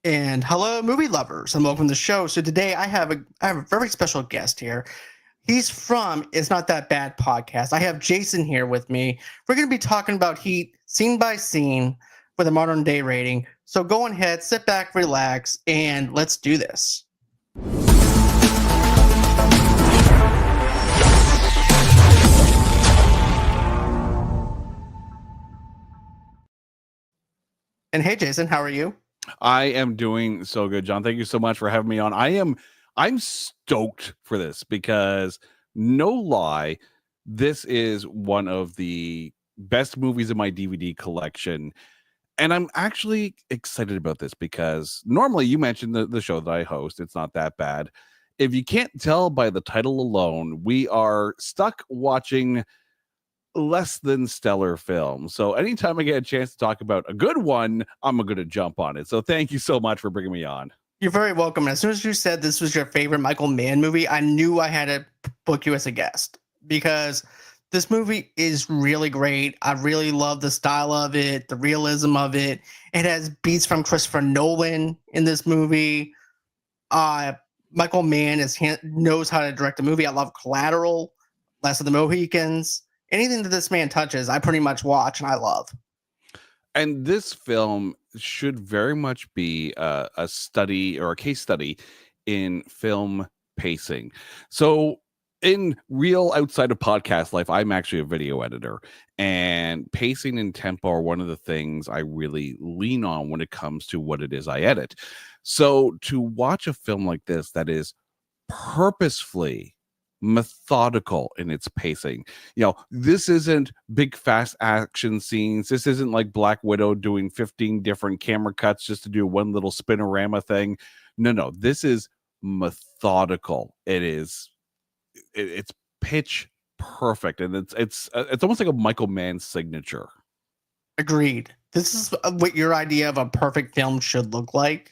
And hello, movie lovers, and welcome to the show. So today I have a very special guest here. He's from It's Not That Bad podcast. I have Jason here with me. We're going to be talking about Heat scene by scene with a modern day rating. So go ahead, sit back, relax, and let's do this. And hey, Jason, how are you? I am doing so good, John. Thank you so much for having me on. I'm stoked for this because no lie, this is one of the best movies in my DVD collection. And I'm actually excited about this because normally you mentioned the show that I host. It's Not That Bad. If you can't tell by the title alone, we are stuck watching less than stellar film. So anytime I get a chance to talk about a good one, I'm going to jump on it. So thank you so much for bringing me on. You're very welcome. As soon as you said this was your favorite Michael Mann movie, I knew I had to book you as a guest because this movie is really great. I really love the style of it, the realism of it. It has beats from Christopher Nolan in this movie. Michael Mann knows how to direct a movie. I love Collateral, Last of the Mohicans. Anything that this man touches, I pretty much watch and I love. And this film should very much be a study or a case study in film pacing. So in real outside of podcast life, I'm actually a video editor, and pacing and tempo are one of the things I really lean on when it comes to what it is I edit. So to watch a film like this that is purposefully methodical in its pacing. This isn't big fast action scenes. This isn't like Black Widow doing 15 different camera cuts just to do one little spinorama thing. No, this is methodical. It's pitch perfect, and it's almost like a Michael Mann signature. Agreed. This is what your idea of a perfect film should look like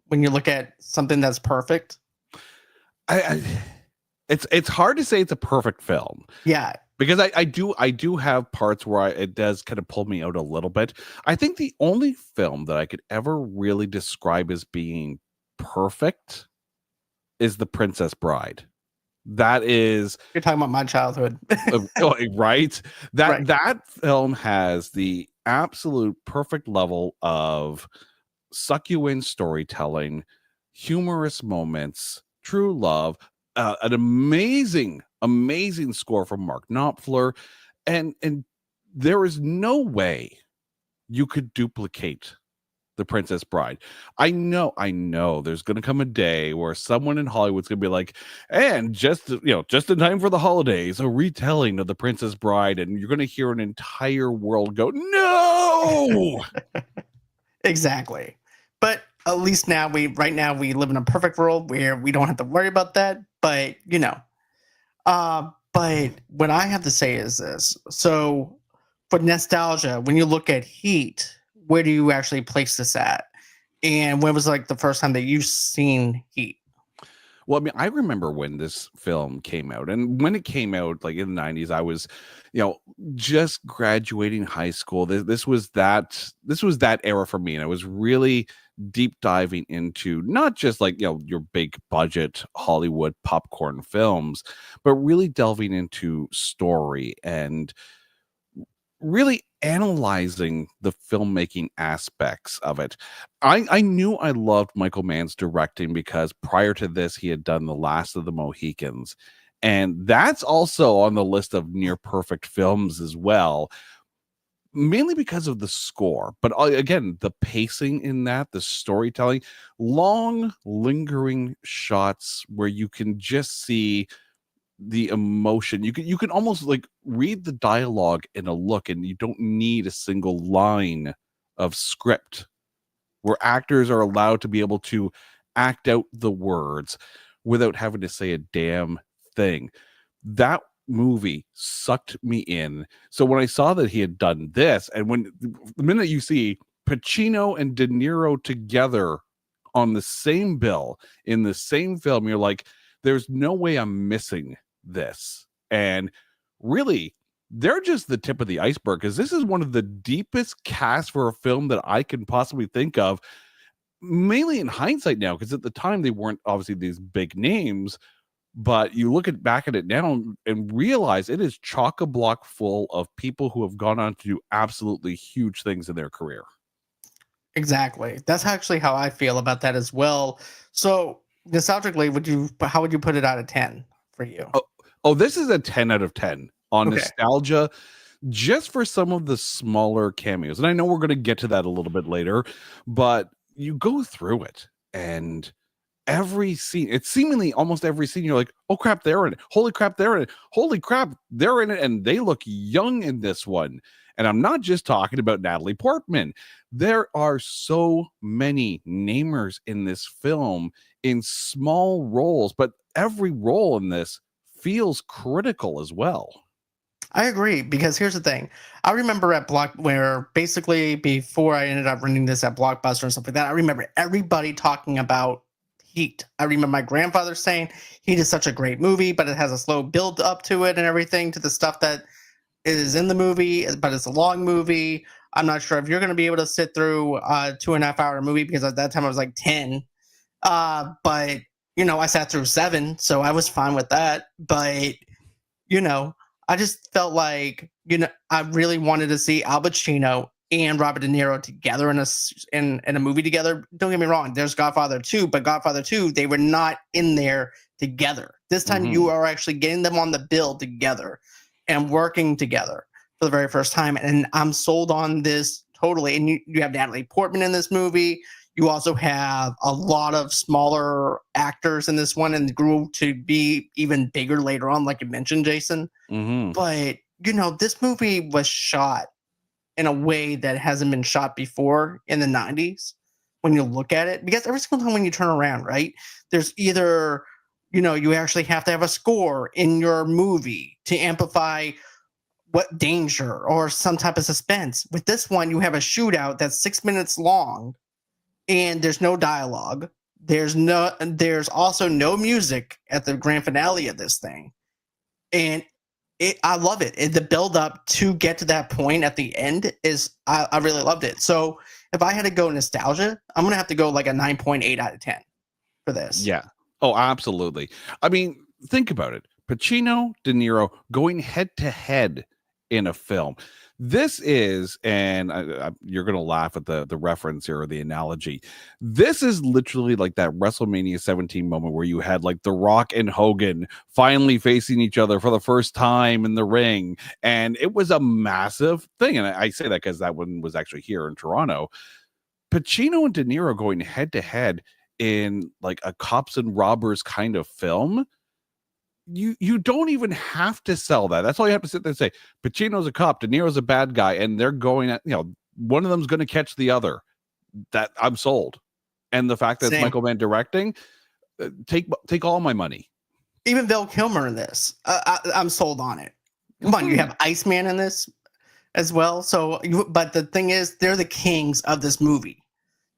when you look at something that's perfect. It's hard to say it's a perfect film. Yeah. Because I do have parts where it does kind of pull me out a little bit. I think the only film that I could ever really describe as being perfect is The Princess Bride. That is, you're talking about my childhood, right? Right. That film has the absolute perfect level of suck you in storytelling, humorous moments, true love, an amazing score from Mark Knopfler, and there is no way you could duplicate The Princess Bride. I know there's going to come a day where someone in Hollywood's going to be like, and just in time for the holidays, a retelling of The Princess Bride, and you're going to hear an entire world go, no. Exactly. But at least right now we live in a perfect world where we don't have to worry about that. But but what I have to say is this. So for nostalgia, when you look at Heat, where do you actually place this at? And when was like the first time that you've seen Heat? Well, I mean, I remember when this film came out, and when it came out, like in the 90s, I was, just graduating high school. This was that era for me, and I was really deep diving into not just like your big budget Hollywood popcorn films, but really delving into story and really analyzing the filmmaking aspects of it. I knew I loved Michael Mann's directing because prior to this, he had done The Last of the Mohicans. And that's also on the list of near perfect films as well, mainly because of the score. But again, the pacing in that, the storytelling, long, lingering shots where you can just see the emotion. You can almost like read the dialogue in a look, and you don't need a single line of script, where actors are allowed to be able to act out the words without having to say a damn thing. That movie sucked me in. So when I saw that he had done this, and when the minute you see Pacino and De Niro together on the same bill in the same film, you're like, there's no way I'm missing this. And really, they're just the tip of the iceberg, because this is one of the deepest casts for a film that I can possibly think of. mainly in hindsight now, because at the time they weren't obviously these big names, but you look back at it now and realize it is chock-a-block full of people who have gone on to do absolutely huge things in their career. Exactly. That's actually how I feel about that as well. So nostalgically, how would you put it out of 10 for you? Oh, this is a 10 out of 10 on Okay. nostalgia, just for some of the smaller cameos. And I know we're going to get to that a little bit later, but you go through it and every scene, it's seemingly almost every scene, you're like, oh crap, they're in it. Holy crap, they're in it. Holy crap, they're in it. And they look young in this one. And I'm not just talking about Natalie Portman. There are so many namers in this film in small roles, but every role in this feels critical as well. I agree, because here's the thing. I remember at where basically before I ended up renting this at Blockbuster and stuff like that, I remember everybody talking about Heat. I remember my grandfather saying Heat is such a great movie, but it has a slow build up to it and everything, to the stuff that is in the movie, but it's a long movie. I'm not sure if you're going to be able to sit through a 2.5 hour movie, because at that time I was like 10. But, I sat through 7, so I was fine with that. But, you know, I just felt like, I really wanted to see Al Pacino and Robert De Niro together in a movie together. Don't get me wrong, there's Godfather 2, but Godfather 2, they were not in there together. This time you are actually getting them on the bill together and working together for the very first time. And I'm sold on this totally. And you have Natalie Portman in this movie. You also have a lot of smaller actors in this one, and grew to be even bigger later on, like you mentioned, Jason. But, this movie was shot in a way that hasn't been shot before in the 90s when you look at it. Because every single time when you turn around, right, there's either, you actually have to have a score in your movie to amplify what danger or some type of suspense. With this one, you have a shootout that's 6 minutes long, and there's no dialogue. There's also no music at the grand finale of this thing. And I love it. The build up to get to that point at the end I really loved it. So if I had to go nostalgia, I'm going to have to go like a 9.8 out of 10 for this. Yeah. Oh, absolutely. I mean, think about it. Pacino, De Niro going head to head in a film. This is, and you're going to laugh at the reference here or the analogy. This is literally like that WrestleMania 17 moment where you had like The Rock and Hogan finally facing each other for the first time in the ring. And it was a massive thing. And I say that because that one was actually here in Toronto. Pacino and De Niro going head to head in like a cops and robbers kind of film. You don't even have to sell that. That's all you have to sit there and say. Pacino's a cop, De Niro's a bad guy, and they're going at, one of them's going to catch the other. That I'm sold. And the fact that it's Michael Mann directing, take all my money. Even Val Kilmer in this, I'm sold on it. Come on, you have Iceman in this as well. So, but the thing is, they're the kings of this movie.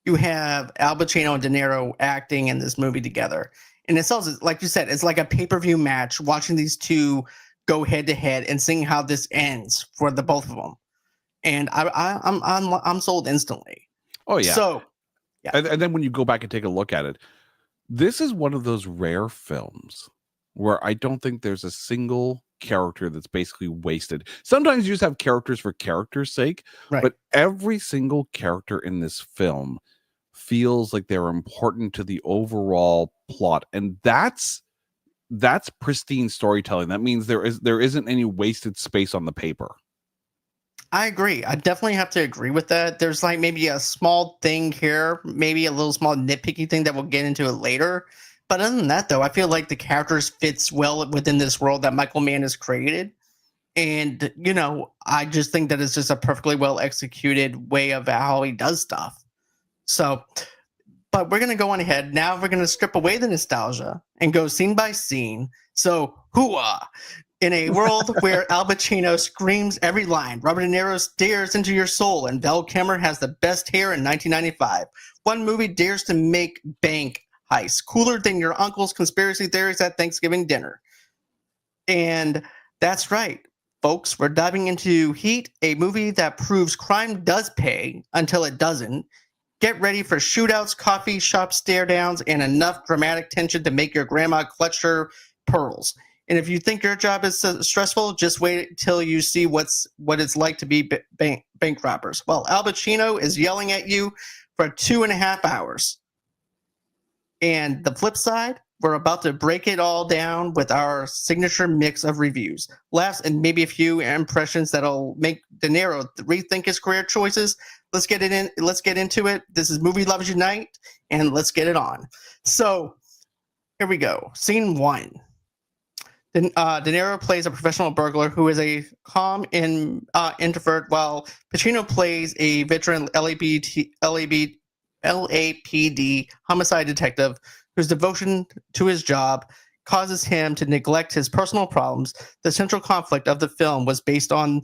You have Al Pacino and De Niro acting in this movie together. And it's also, like you said, it's like a pay-per-view match, watching these two go head-to-head and seeing how this ends for the both of them. And I'm sold instantly. Oh, yeah. So, yeah. And then when you go back and take a look at it, this is one of those rare films where I don't think there's a single character that's basically wasted. Sometimes you just have characters for character's sake, right. But every single character in this film feels like they're important to the overall plot, and that's pristine storytelling. That means there isn't any wasted space on the paper. I agree. I definitely have to agree with that. There's like maybe a small thing here, maybe a little small nitpicky thing that we'll get into it later. But other than that, though, I feel like the characters fits well within this world that Michael Mann has created. And, I just think that it's just a perfectly well executed way of how he does stuff. So, but we're going to go on ahead. Now we're going to strip away the nostalgia and go scene by scene. So, hooah! In a world where Al Pacino screams every line, Robert De Niro stares into your soul, and Val Kilmer has the best hair in 1995. One movie dares to make bank heist cooler than your uncle's conspiracy theories at Thanksgiving dinner. And that's right, folks. We're diving into Heat, a movie that proves crime does pay until it doesn't. Get ready for shootouts, coffee shop stare downs, and enough dramatic tension to make your grandma clutch her pearls. And if you think your job is stressful, just wait till you see what it's like to be bank robbers. Well, Al Pacino is yelling at you for 2.5 hours. And the flip side, we're about to break it all down with our signature mix of reviews, laughs, and maybe a few impressions that'll make De Niro rethink his career choices. Let's get it in. Let's get into it. This is Movie Lovers Unite, and let's get it on. So here we go. Scene 1. De Niro plays a professional burglar who is a calm introvert, while Pacino plays a veteran LAPD homicide detective whose devotion to his job causes him to neglect his personal problems. The central conflict of the film was based on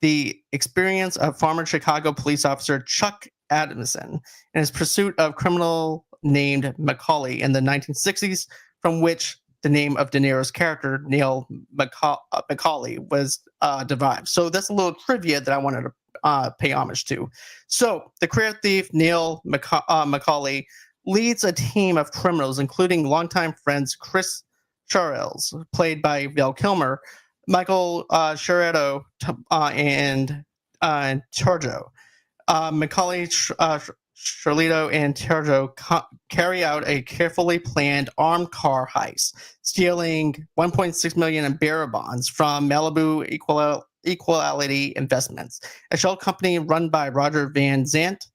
the experience of former Chicago police officer Chuck Adamson and his pursuit of criminal named Macaulay in the 1960s, from which the name of De Niro's character, Neil Macaulay, was derived. So that's a little trivia that I wanted to pay homage to. So the career thief, Neil Macaulay, leads a team of criminals, including longtime friends Chris Charles, played by Val Kilmer, Michael Sciarretto, and Turjo. Macaulay, Charlito, and Turjo carry out a carefully planned armed car heist, stealing $1.6 million in bearer bonds from Malibu Equality Investments, a shell company run by Roger Van Zant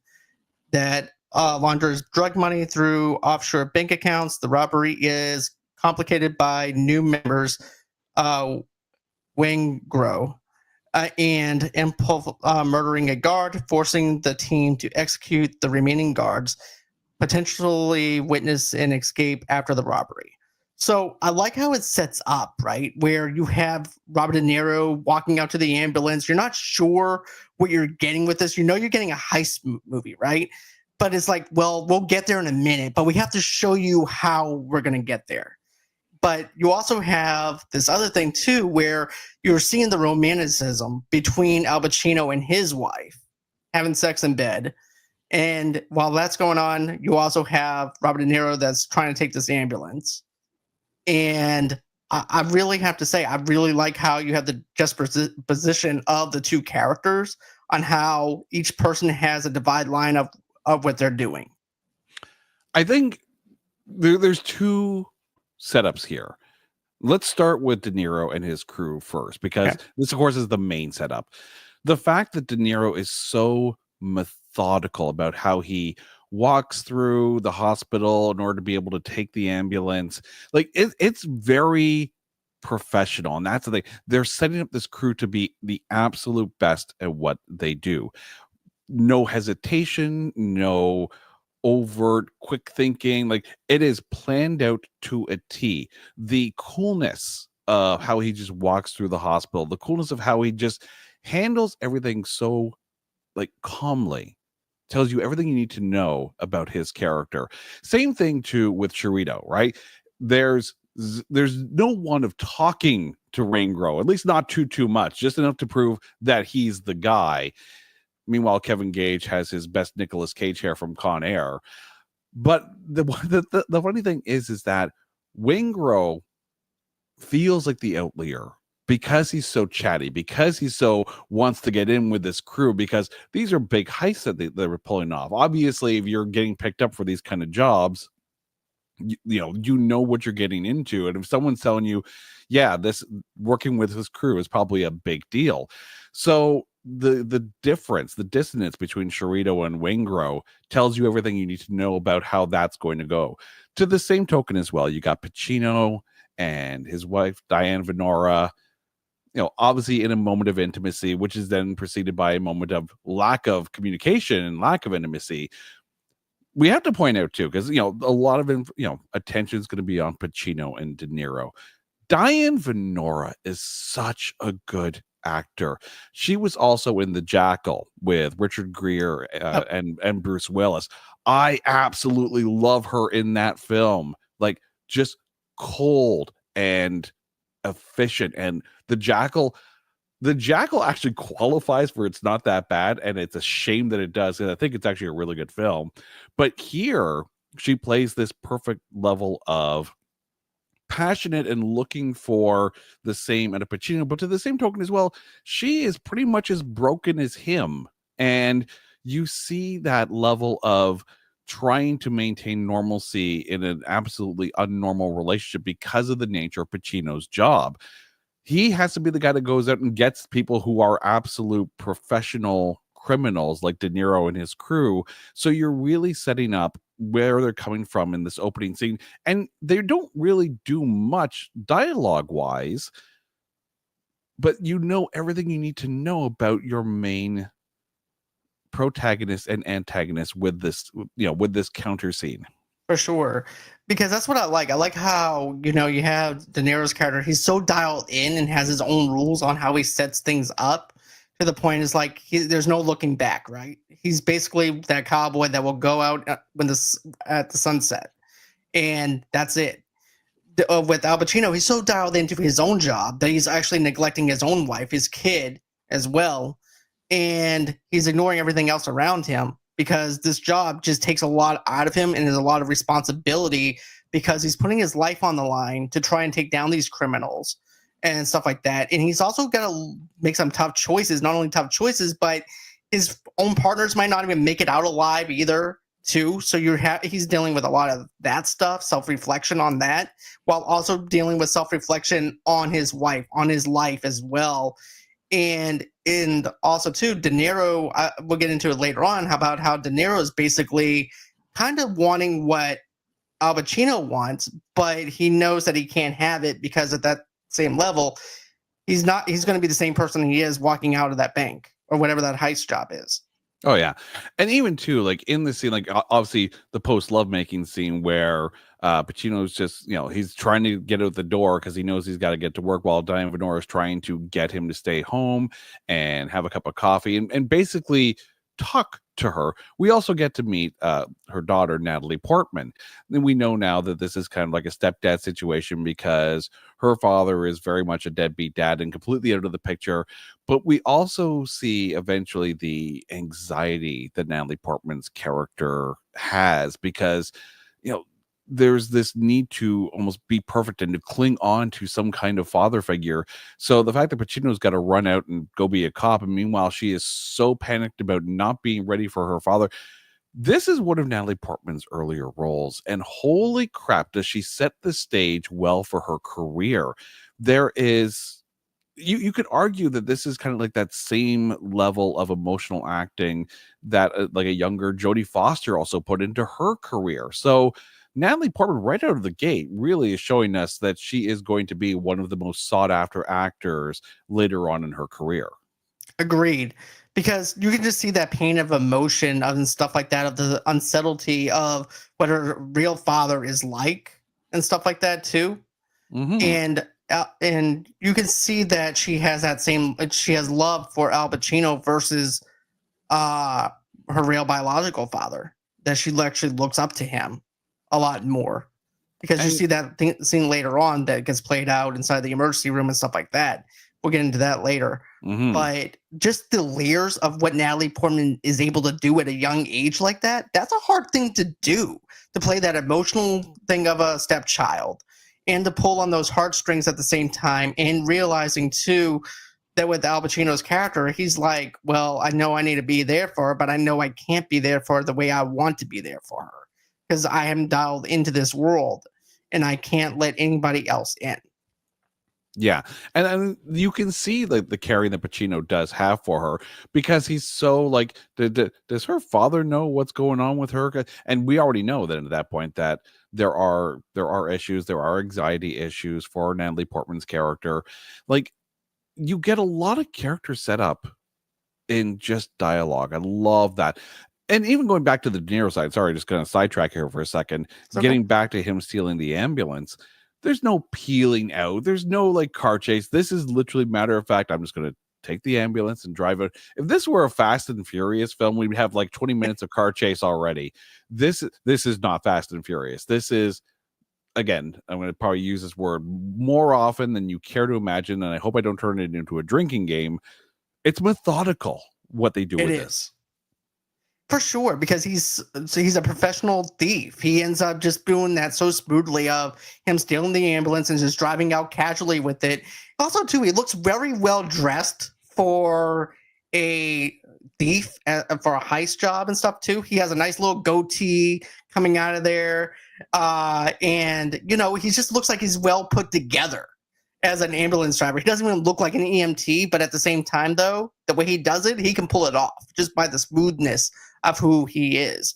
that launders drug money through offshore bank accounts. The robbery is complicated by new members, Wing Grow, and impulse murdering a guard, forcing the team to execute the remaining guards, potentially witness an escape after the robbery. So I like how it sets up, right? Where you have Robert De Niro walking out to the ambulance. You're not sure what you're getting with this. You know you're getting a heist movie, right? But it's like, well, we'll get there in a minute, but we have to show you how we're going to get there. But you also have this other thing, too, where you're seeing the romanticism between Al Pacino and his wife having sex in bed. And while that's going on, you also have Robert De Niro that's trying to take this ambulance. And I really have to say, I really like how you have the juxtaposition of the two characters on how each person has a divide line of what they're doing. I think there's two setups here. Let's start with De Niro and his crew first, because this, of course, is the main setup. The fact that De Niro is so methodical about how he walks through the hospital in order to be able to take the ambulance, like it's very professional. And that's the thing. They're setting up this crew to be the absolute best at what they do. No hesitation, no overt quick thinking. Like, it is planned out to a T. The coolness of how he just walks through the hospital, the coolness of how he just handles everything so like calmly, tells you everything you need to know about his character. Same thing too with Chirito, right? There's no one of talking to Waingro, at least not too much, just enough to prove that he's the guy. Meanwhile, Kevin Gage has his best Nicolas Cage hair from Con Air. But the funny thing is that Waingro feels like the outlier because he's so chatty, because he so wants to get in with this crew, because these are big heists that they were pulling off. Obviously, if you're getting picked up for these kind of jobs, you know what you're getting into. And if someone's telling you, yeah, this working with his crew is probably a big deal. So the difference, the dissonance between Chirito and Waingro tells you everything you need to know about how that's going to go. To the same token as well, you got Pacino and his wife, Diane Venora, obviously in a moment of intimacy, which is then preceded by a moment of lack of communication and lack of intimacy. We have to point out too, because, a lot of, attention is going to be on Pacino and De Niro. Diane Venora is such a good actor. She was also in The Jackal with Richard Gere and Bruce Willis. I absolutely love her in that film. Like, just cold and efficient. And The Jackal, The Jackal actually qualifies for it's not that bad, and it's a shame that it does. And I think it's actually a really good film. But here, she plays this perfect level of passionate and looking for the same at a Pacino, but to the same token as well, she is pretty much as broken as him. And you see that level of trying to maintain normalcy in an absolutely unnormal relationship because of the nature of Pacino's job. He has to be the guy that goes out and gets people who are absolute professional criminals like De Niro and his crew. So you're really setting up where they're coming from in this opening scene. And they don't really do much dialogue wise, but you know everything you need to know about your main protagonist and antagonist with this, with this counter scene. For sure. Because that's what I like. I like how, you have De Niro's character. He's so dialed in and has his own rules on how he sets things up to the point is like there's no looking back, right? He's basically that cowboy that will go out at the sunset. And that's it. With Al Pacino, he's so dialed into his own job that he's actually neglecting his own wife, his kid as well. And he's ignoring everything else around him because this job just takes a lot out of him and there's a lot of responsibility because he's putting his life on the line to try and take down these criminals and stuff like that. And he's also got to make some tough choices, not only tough choices, but his own partners might not even make it out alive either, too. So he's dealing with a lot of that stuff, self-reflection on that, while also dealing with self-reflection on his wife, on his life as well. And also too, De Niro, we'll get into it later on, about how De Niro is basically kind of wanting what Al Pacino wants, but he knows that he can't have it because at that same level, he's going to be the same person he is walking out of that bank or whatever that heist job is. Oh yeah. And even too, like in the scene, like obviously the post lovemaking scene where Pacino's just, he's trying to get out the door because he knows he's got to get to work while Diane Venora is trying to get him to stay home and have a cup of coffee and basically talk to her. We also get to meet her daughter, Natalie Portman. And we know now that this is kind of like a stepdad situation because her father is very much a deadbeat dad and completely out of the picture. But we also see eventually the anxiety that Natalie Portman's character has because, there's this need to almost be perfect and to cling on to some kind of father figure. So the fact that Pacino's got to run out and go be a cop, and meanwhile she is so panicked about not being ready for her father. This is one of Natalie Portman's earlier roles, and holy crap, does she set the stage well for her career. There is, you could argue that this is kind of like that same level of emotional acting that like a younger Jodie Foster also put into her career. So Natalie Portman, right out of the gate, really is showing us that she is going to be one of the most sought after actors later on in her career. Agreed. Because you can just see that pain of emotion and stuff like that, of the unsettlety of what her real father is like and stuff like that too. Mm-hmm. And you can see that she has love for Al Pacino versus her real biological father, that she actually looks up to him a lot more, because you see that scene later on that gets played out inside the emergency room and stuff like that. We'll get into that later. Mm-hmm. But just the layers of what Natalie Portman is able to do at a young age like that, that's a hard thing to do, to play that emotional thing of a stepchild and to pull on those heartstrings at the same time, and realizing too that with Al Pacino's character, he's like, well, I know I need to be there for her, but I know I can't be there for her the way I want to be there for her, because I am dialed into this world and I can't let anybody else in. Yeah. And you can see like the caring that Pacino does have for her, because he's so like, does her father know what's going on with her? And we already know that at that point that there are issues, there are anxiety issues for Natalie Portman's character. Like, you get a lot of character setup in just dialogue. I love that. And even going back to the De Niro side, sorry, just going to sidetrack here for a second, getting back to him stealing the ambulance, there's no peeling out. There's no like car chase. This is literally matter of fact, I'm just going to take the ambulance and drive it. If this were a Fast and Furious film, we'd have like 20 minutes of car chase already. This is not Fast and Furious. This is again, I'm going to probably use this word more often than you care to imagine, and I hope I don't turn it into a drinking game. It's methodical what they do It with is. this. For sure, because he's a professional thief. He ends up just doing that so smoothly of him stealing the ambulance and just driving out casually with it. Also, too, he looks very well dressed for a thief, for a heist job and stuff too. He has a nice little goatee coming out of there, and he just looks like he's well put together as an ambulance driver. He doesn't even look like an EMT, but at the same time, though, the way he does it, he can pull it off just by the smoothness of who he is,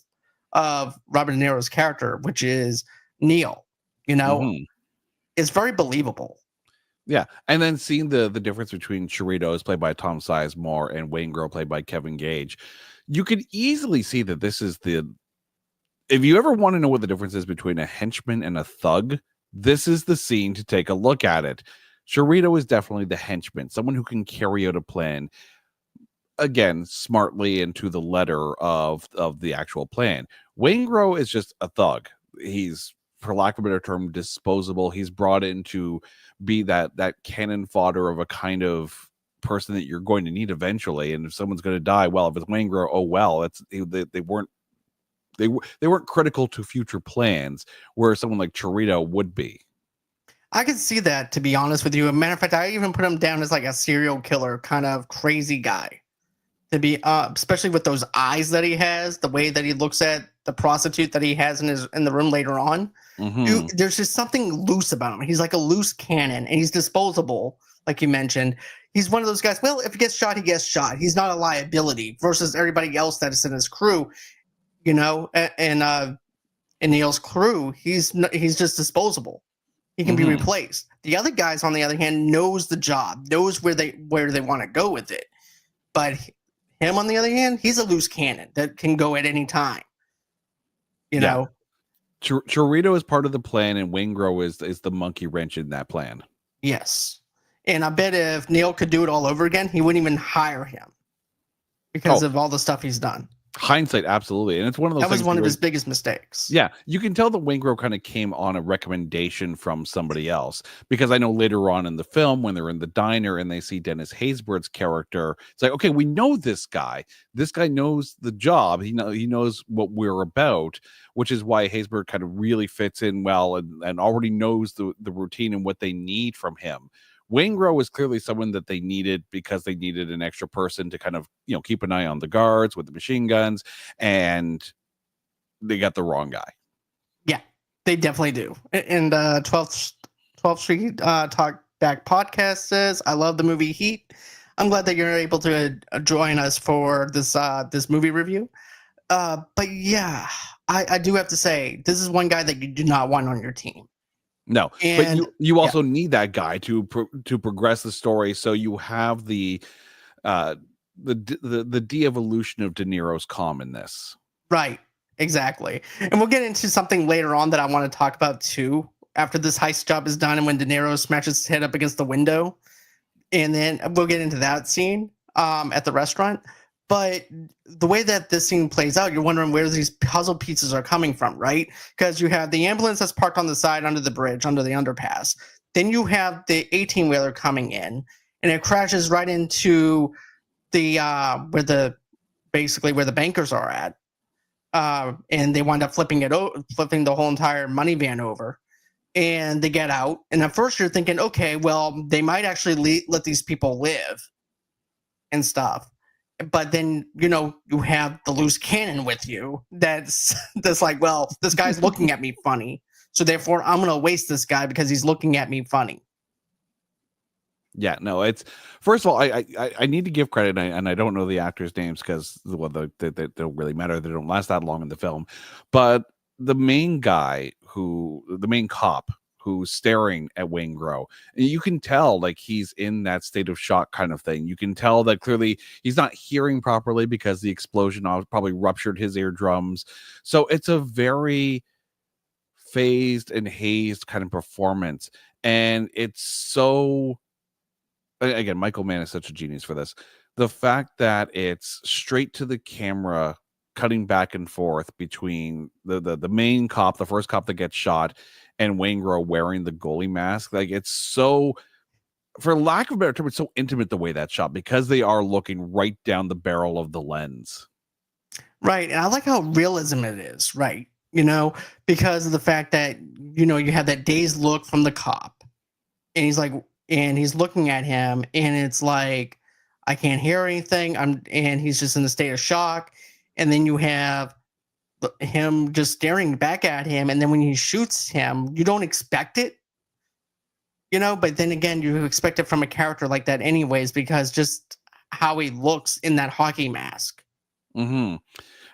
of Robert De Niro's character, which is Neil. It's very believable. Yeah, and then seeing the difference between Chiritos, played by Tom Sizemore, and Waingro, played by Kevin Gage, you could easily see that this is if you ever want to know what the difference is between a henchman and a thug, this is the scene to take a look at it. Chirito is definitely the henchman, someone who can carry out a plan, again, smartly and to the letter of the actual plan. Waingro is just a thug. He's, for lack of a better term, disposable. He's brought in to be that cannon fodder of a kind of person that you're going to need eventually. And if someone's going to die, well, if it's Waingro, oh well. They weren't critical to future plans, where someone like Chirito would be. I can see that, to be honest with you. As a matter of fact, I even put him down as like a serial killer kind of crazy guy. To be, especially with those eyes that he has, the way that he looks at the prostitute that he has in the room later on. There's just something loose about him. He's like a loose cannon, and he's disposable, like you mentioned. He's one of those guys. Well, if he gets shot, he gets shot. He's not a liability versus everybody else that is in his crew. And Neil's crew, he's just disposable. He can be replaced. The other guys, on the other hand, knows the job, knows where they want to go with it. But him, on the other hand, he's a loose cannon that can go at any time. Chirito is part of the plan, and Waingro is the monkey wrench in that plan. Yes. And I bet if Neil could do it all over again, he wouldn't even hire him because of all the stuff he's done. Hindsight, absolutely. And it's one of those that was one of his biggest mistakes. Yeah, you can tell that Waingro kind of came on a recommendation from somebody else, because I know later on in the film, when they're in the diner and they see Dennis Haysbert's character, it's like, okay, we know this guy. This guy knows the job. He knows what we're about, which is why Haysbert kind of really fits in well and already knows the routine and what they need from him. Waingro was clearly someone that they needed because they needed an extra person to kind of, keep an eye on the guards with the machine guns, and they got the wrong guy. Yeah, they definitely do. And 12th Street Talk Back podcast says, I love the movie Heat. I'm glad that you're able to join us for this movie review. But yeah, I do have to say, this is one guy that you do not want on your team. No, and, but you also need that guy to progress the story, so you have the de-evolution of De Niro's calm in this. Right, exactly. And we'll get into something later on that I want to talk about too, after this heist job is done and when De Niro smashes his head up against the window. And then we'll get into that scene at the restaurant. But the way that this scene plays out, you're wondering where these puzzle pieces are coming from, right? Because you have the ambulance that's parked on the side under the bridge, under the underpass. Then you have the 18-wheeler coming in, and it crashes right into the where the bankers are at, and they wind up flipping the whole entire minivan over, and they get out. And at first, you're thinking, okay, well, they might actually let these people live and stuff. But then, you have the loose cannon with you that's like, well, this guy's looking at me funny, so therefore I'm going to waste this guy because he's looking at me funny. Yeah, no, it's, first of all, I need to give credit, and I don't know the actors' names because they don't really matter. They don't last that long in the film. But the main cop who's staring at Waingro, you can tell like he's in that state of shock kind of thing. You can tell that clearly he's not hearing properly because the explosion probably ruptured his eardrums. So it's a very phased and hazed kind of performance. And it's so, again, Michael Mann is such a genius for this. The fact that it's straight to the camera cutting back and forth between the main cop, the first cop that gets shot, and Waingro wearing the goalie mask. Like, it's so, for lack of a better term, it's so intimate the way that's shot because they are looking right down the barrel of the lens. Right. And I like how realism it is, right? You know, because of the fact that, you know, you have that dazed look from the cop. And he's like, and he's looking at him, and it's like, I can't hear anything. And he's just in a state of shock. And then you have him just staring back at him. And then when he shoots him, you don't expect it, you know, but then again, you expect it from a character like that anyways, because just how he looks in that hockey mask, Mm-hmm.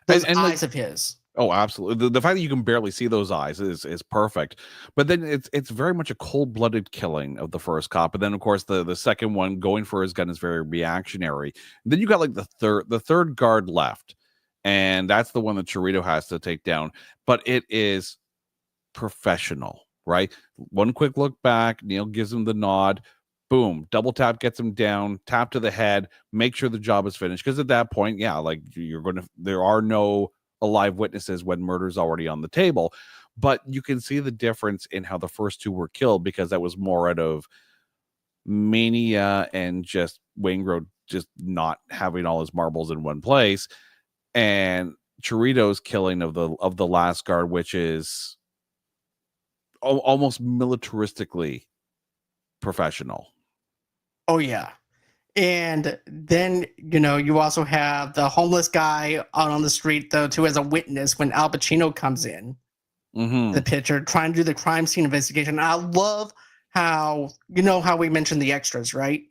those And eyes like, of his. oh, absolutely. The fact that you can barely see those eyes is perfect. But then it's very much a cold-blooded killing of the first cop. And then of course the second one going for his gun is very reactionary. Then you got like the third guard left. And that's the one that Chirito has to take down. But it is professional, right? One quick look back, Neil gives him the nod. Boom, double tap gets him down, tap to the head, make sure the job is finished. Because at that point, yeah, like there are no alive witnesses when murder's already on the table. But you can see the difference in how the first two were killed, because that was more out of mania and just Waingro just not having all his marbles in one place. And Chirito's killing of the last guard, which is almost militaristically professional. Oh, yeah. And then, you know, you also have the homeless guy out on the street, though, too, as a witness when Al Pacino comes in, the picture, trying to do the crime scene investigation. I love how, you know, how we mentioned the extras, right?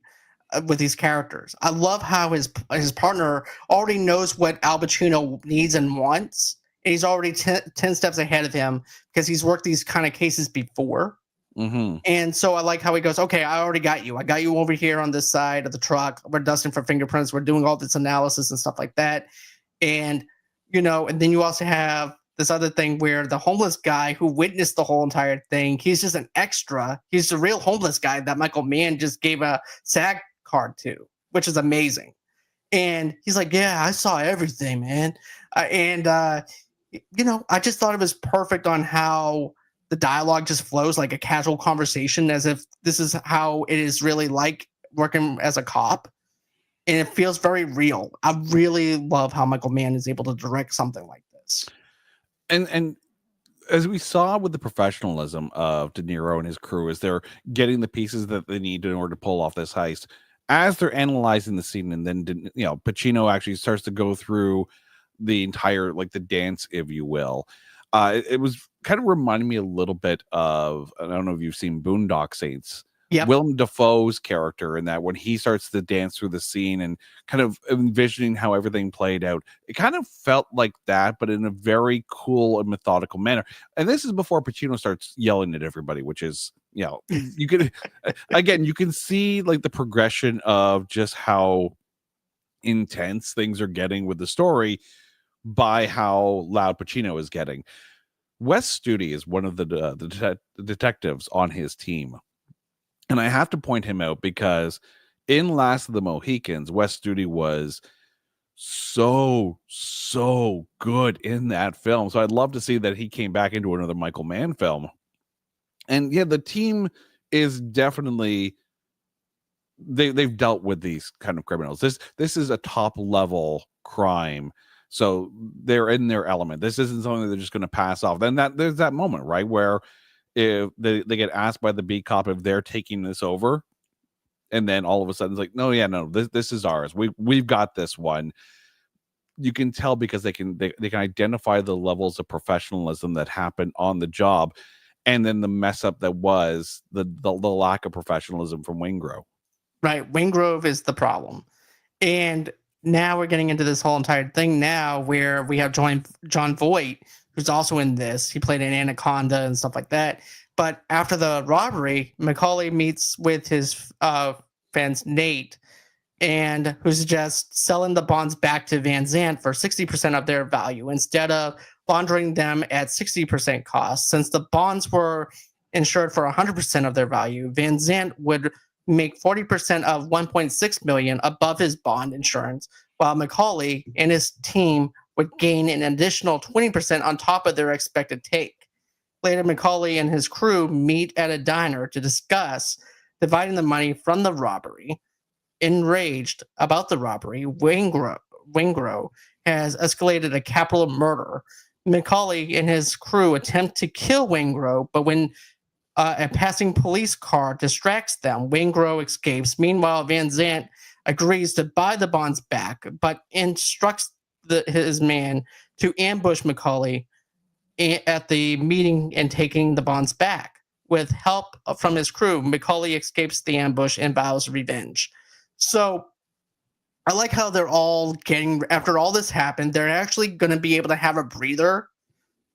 With these characters. I love how his partner already knows what Al Pacino needs and wants. And he's already 10 steps ahead of him because he's worked these kind of cases before. Mm-hmm. And so I like how he goes, okay, I already got you. I got you over here on this side of the truck. We're dusting for fingerprints. We're doing all this analysis and stuff like that. And, you know, and then you also have this other thing where the homeless guy who witnessed the whole entire thing, he's just an extra. He's the real homeless guy that Michael Mann just gave a SAG card to, which is amazing. And he's like, yeah, I saw everything, man. You know, I just thought it was perfect on how the dialogue just flows like a casual conversation, as if this is how it is really like working as a cop. And it feels very real. I really love how Michael Mann is able to direct something like this. And as we saw with the professionalism of De Niro and his crew, as they're getting the pieces that they need in order to pull off this heist, as they're analyzing the scene, and then, you know, Pacino actually starts to go through the entire, like, the dance, if you will. It was kind of reminding me a little bit of, I don't know if you've seen Boondock Saints. Yep. Willem Dafoe's character in that, when he starts to dance through the scene and kind of envisioning how everything played out, it kind of felt like that, but in a very cool and methodical manner. And this is before Pacino starts yelling at everybody, which is, you know, you can again, you can see like the progression of just how intense things are getting with the story by how loud Pacino is getting. Wes Studi is one of the detectives on his team. And I have to point him out because in Last of the Mohicans, Wes Studi was so good in that film. So I'd love to see that he came back into another Michael Mann film. And yeah, the team is definitely, they've dealt with these kind of criminals. This is a top level crime. So they're in their element. This isn't something that they're just going to pass off. Then there's that moment, right, where if they get asked by the beat cop if they're taking this over, and then all of a sudden it's like, no, this is ours. We've got this one. You can tell because they can identify the levels of professionalism that happen on the job, and then the mess up that was the lack of professionalism from Waingro. Right, Waingro is the problem, and now we're getting into this whole entire thing now where we have John Voight, who's also in this. He played in Anaconda and stuff like that. But after the robbery, Macaulay meets with his friend Nate, and who suggests selling the bonds back to Van Zandt for 60% of their value instead of laundering them at 60% cost. Since the bonds were insured for 100% of their value, Van Zandt would make 40% of $1.6 million above his bond insurance, while Macaulay and his team would gain an additional 20% on top of their expected take. Later, Macaulay and his crew meet at a diner to discuss dividing the money from the robbery. Enraged about the robbery, Wingro has escalated a capital murder. Macaulay and his crew attempt to kill Wingro, but when a passing police car distracts them, Wingro escapes. Meanwhile, Van Zant agrees to buy the bonds back, but instructs his man to ambush Macaulay at the meeting and taking the bonds back. With help from his crew, Macaulay escapes the ambush and vows revenge. So I like how they're all getting, after all this happened, they're actually going to be able to have a breather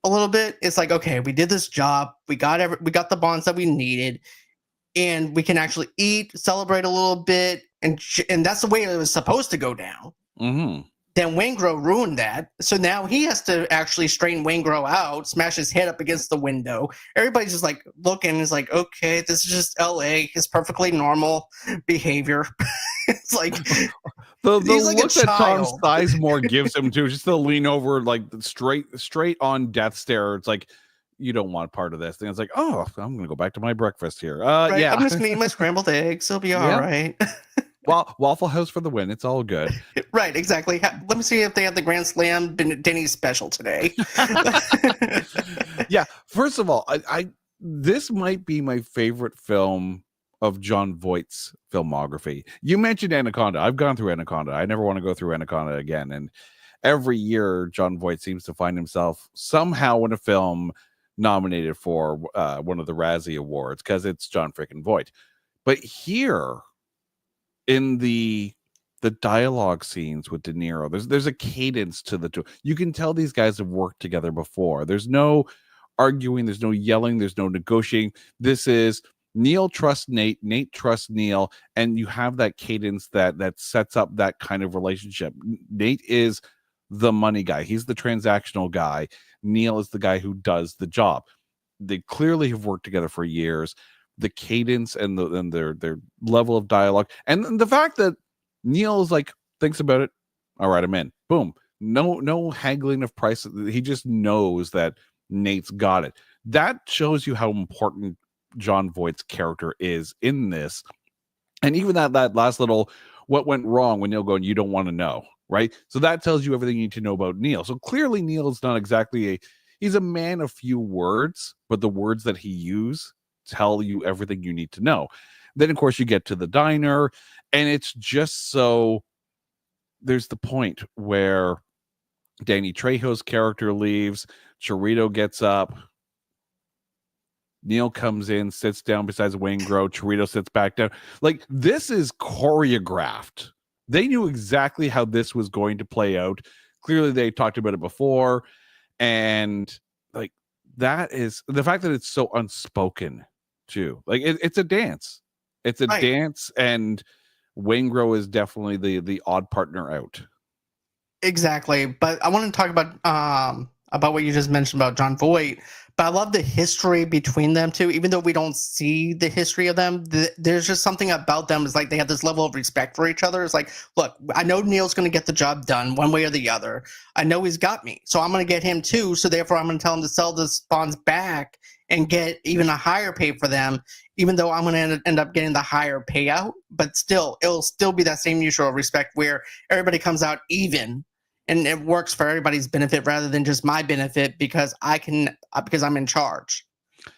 a little bit. It's like, okay, we did this job, we got the bonds that we needed, and we can actually eat, celebrate a little bit, and that's the way it was supposed to go down. Mm-hmm. Then Wingro ruined that, so now he has to actually straighten Wingro out, smash his head up against the window. Everybody's just like looking, is like, okay, this is just L.A. It's perfectly normal behavior. It's like the he's like look a that Tom child. Sizemore gives him too, just to lean over, like straight on death stare. It's like, you don't want part of this. And it's like, oh, I'm gonna go back to my breakfast here. Right? Yeah, I'm just gonna eat my scrambled eggs. It'll be all Yeah. right. Well, Waffle House for the win. It's all good. Right, exactly. Let me see if they have the Grand Slam Denny's special today. Yeah. First of all, I this might be my favorite film of Jon Voight's filmography. You mentioned Anaconda. I've gone through Anaconda. I never want to go through Anaconda again. And every year, Jon Voight seems to find himself somehow in a film nominated for one of the Razzie Awards because it's Jon freaking Voight. But here, in the dialogue scenes with De Niro, there's a cadence to the two. You can tell these guys have worked together before. There's no arguing, there's no yelling, there's no negotiating. This is Neil trusts Nate, Nate trusts Neil, and you have that cadence that sets up that kind of relationship. Nate is the money guy, he's the transactional guy. Neil is the guy who does the job. They clearly have worked together for years. The cadence and their level of dialogue, and the fact that Neil is like, thinks about it, all right, I'm in. Boom. No haggling of price. He just knows that Nate's got it. That shows you how important Jon Voight's character is in this. And even that last little, what went wrong, when Neil going, you don't want to know, right? So that tells you everything you need to know about Neil. So clearly Neil's not exactly he's a man of few words, but the words that he uses tell you everything you need to know. Then of course you get to the diner, and it's just so, there's the point where Danny Trejo's character leaves, Chirito gets up, Neil comes in, sits down beside Wingro, Chirito sits back down. Like, this is choreographed. They knew exactly how this was going to play out. Clearly they talked about it before, and like, that is the fact that it's so unspoken too. Like, it's a dance. It's a Right. dance, and Wingro is definitely the odd partner out. Exactly. But I want to talk about what you just mentioned about Jon Voight. But I love the history between them too. Even though we don't see the history of them, there's just something about them. It's like they have this level of respect for each other. It's like, look, I know Neil's going to get the job done one way or the other. I know he's got me, so I'm going to get him too. So therefore, I'm going to tell him to sell the bonds back and get even a higher pay for them, even though I'm going to end up getting the higher payout. But still, it'll still be that same mutual respect where everybody comes out even. And it works for everybody's benefit rather than just my benefit because I'm in charge.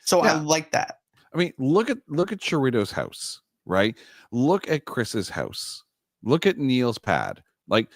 So Yeah. I like that. I mean, look at Chirito's house, right? Look at Chris's house. Look at Neil's pad. Like,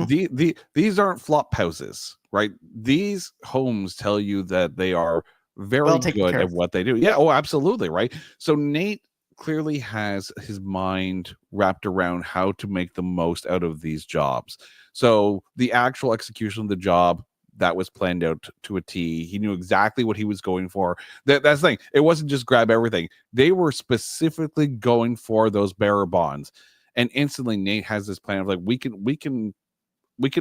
these aren't flop houses, right? These homes tell you that they are very good at what they do. Yeah, oh, absolutely, right? So Nate clearly has his mind wrapped around how to make the most out of these jobs. So the actual execution of the job, that was planned out to a T. He knew exactly what he was going for. That's the thing. It wasn't just grab everything. They were specifically going for those bearer bonds. And instantly Nate has this plan of like, we can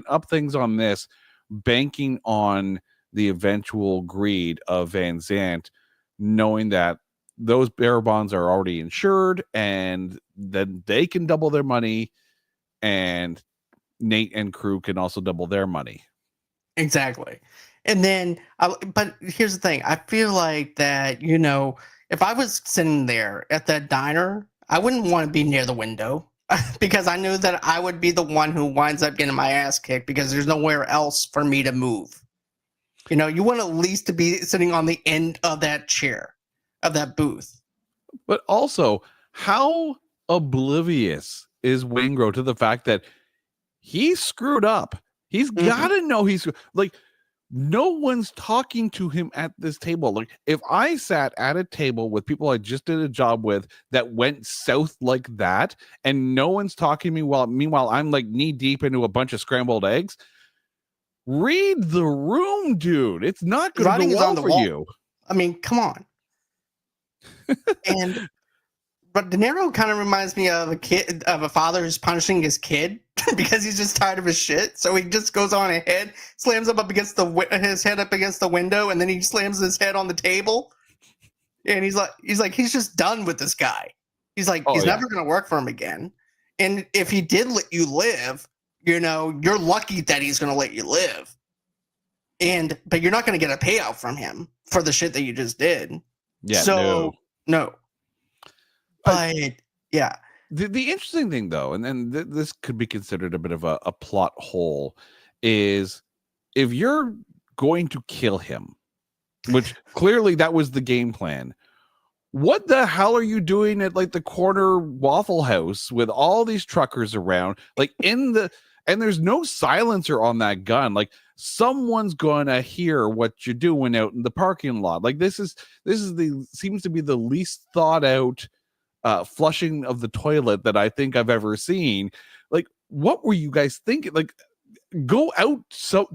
up things on this, banking on the eventual greed of Van Zant, knowing that those bearer bonds are already insured and then they can double their money, and Nate and crew can also double their money. Exactly. And then, but here's the thing. I feel like that, if I was sitting there at that diner, I wouldn't want to be near the window because I knew that I would be the one who winds up getting my ass kicked because there's nowhere else for me to move. You want at least to be sitting on the end of that chair, of that booth. But also, how oblivious is Waingro to the fact that he screwed up? He's got to know he's like, no one's talking to him at this table. Like, if I sat at a table with people I just did a job with that went south like that, and no one's talking to me meanwhile I'm like knee deep into a bunch of scrambled eggs, read the room, dude. It's not going to go well for you. I mean, come on. But De Niro kind of reminds me of a father who's punishing his kid because he's just tired of his shit. So he just goes on ahead, slams him up against his head up against the window, and then he slams his head on the table. And he's he's just done with this guy. He's like, he's never going to work for him again. And if he did let you live, you're lucky that he's going to let you live. But you're not going to get a payout from him for the shit that you just did. Yeah. So no. But yeah. The interesting thing, though, and this could be considered a bit of a plot hole, is if you're going to kill him, which clearly that was the game plan, what the hell are you doing at like the corner Waffle House with all these truckers around? Like and there's no silencer on that gun. Like someone's gonna hear what you're doing out in the parking lot. Like this seems to be the least thought out flushing of the toilet that I think I've ever seen. Like, what were you guys thinking? Like, go out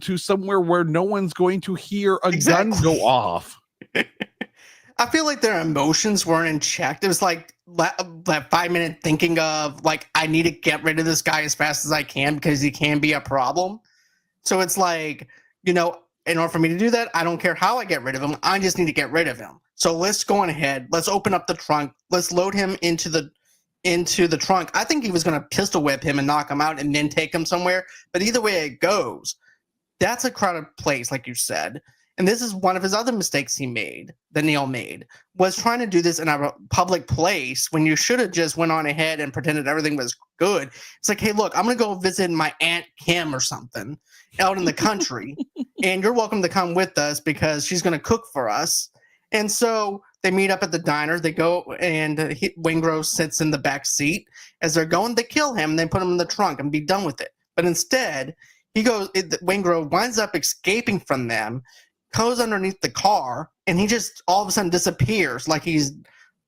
to somewhere where no one's going to hear a gun go off. I feel like their emotions weren't in check. There was like that 5-minute thinking of like, I need to get rid of this guy as fast as I can because he can be a problem. So it's like, in order for me to do that, I don't care how I get rid of him. I just need to get rid of him. So let's go on ahead. Let's open up the trunk. Let's load him into the trunk. I think he was going to pistol whip him and knock him out and then take him somewhere. But either way it goes, that's a crowded place, like you said. And this is one of his other mistakes that Neil made, was trying to do this in a public place when you should have just went on ahead and pretended everything was good. It's like, hey, look, I'm going to go visit my Aunt Kim or something out in the country, and you're welcome to come with us because she's going to cook for us. And so they meet up at the diner. They go, and Waingro sits in the back seat. As they're going to kill him, they put him in the trunk and be done with it. But instead, Waingro winds up escaping from them, goes underneath the car, and he just all of a sudden disappears like he's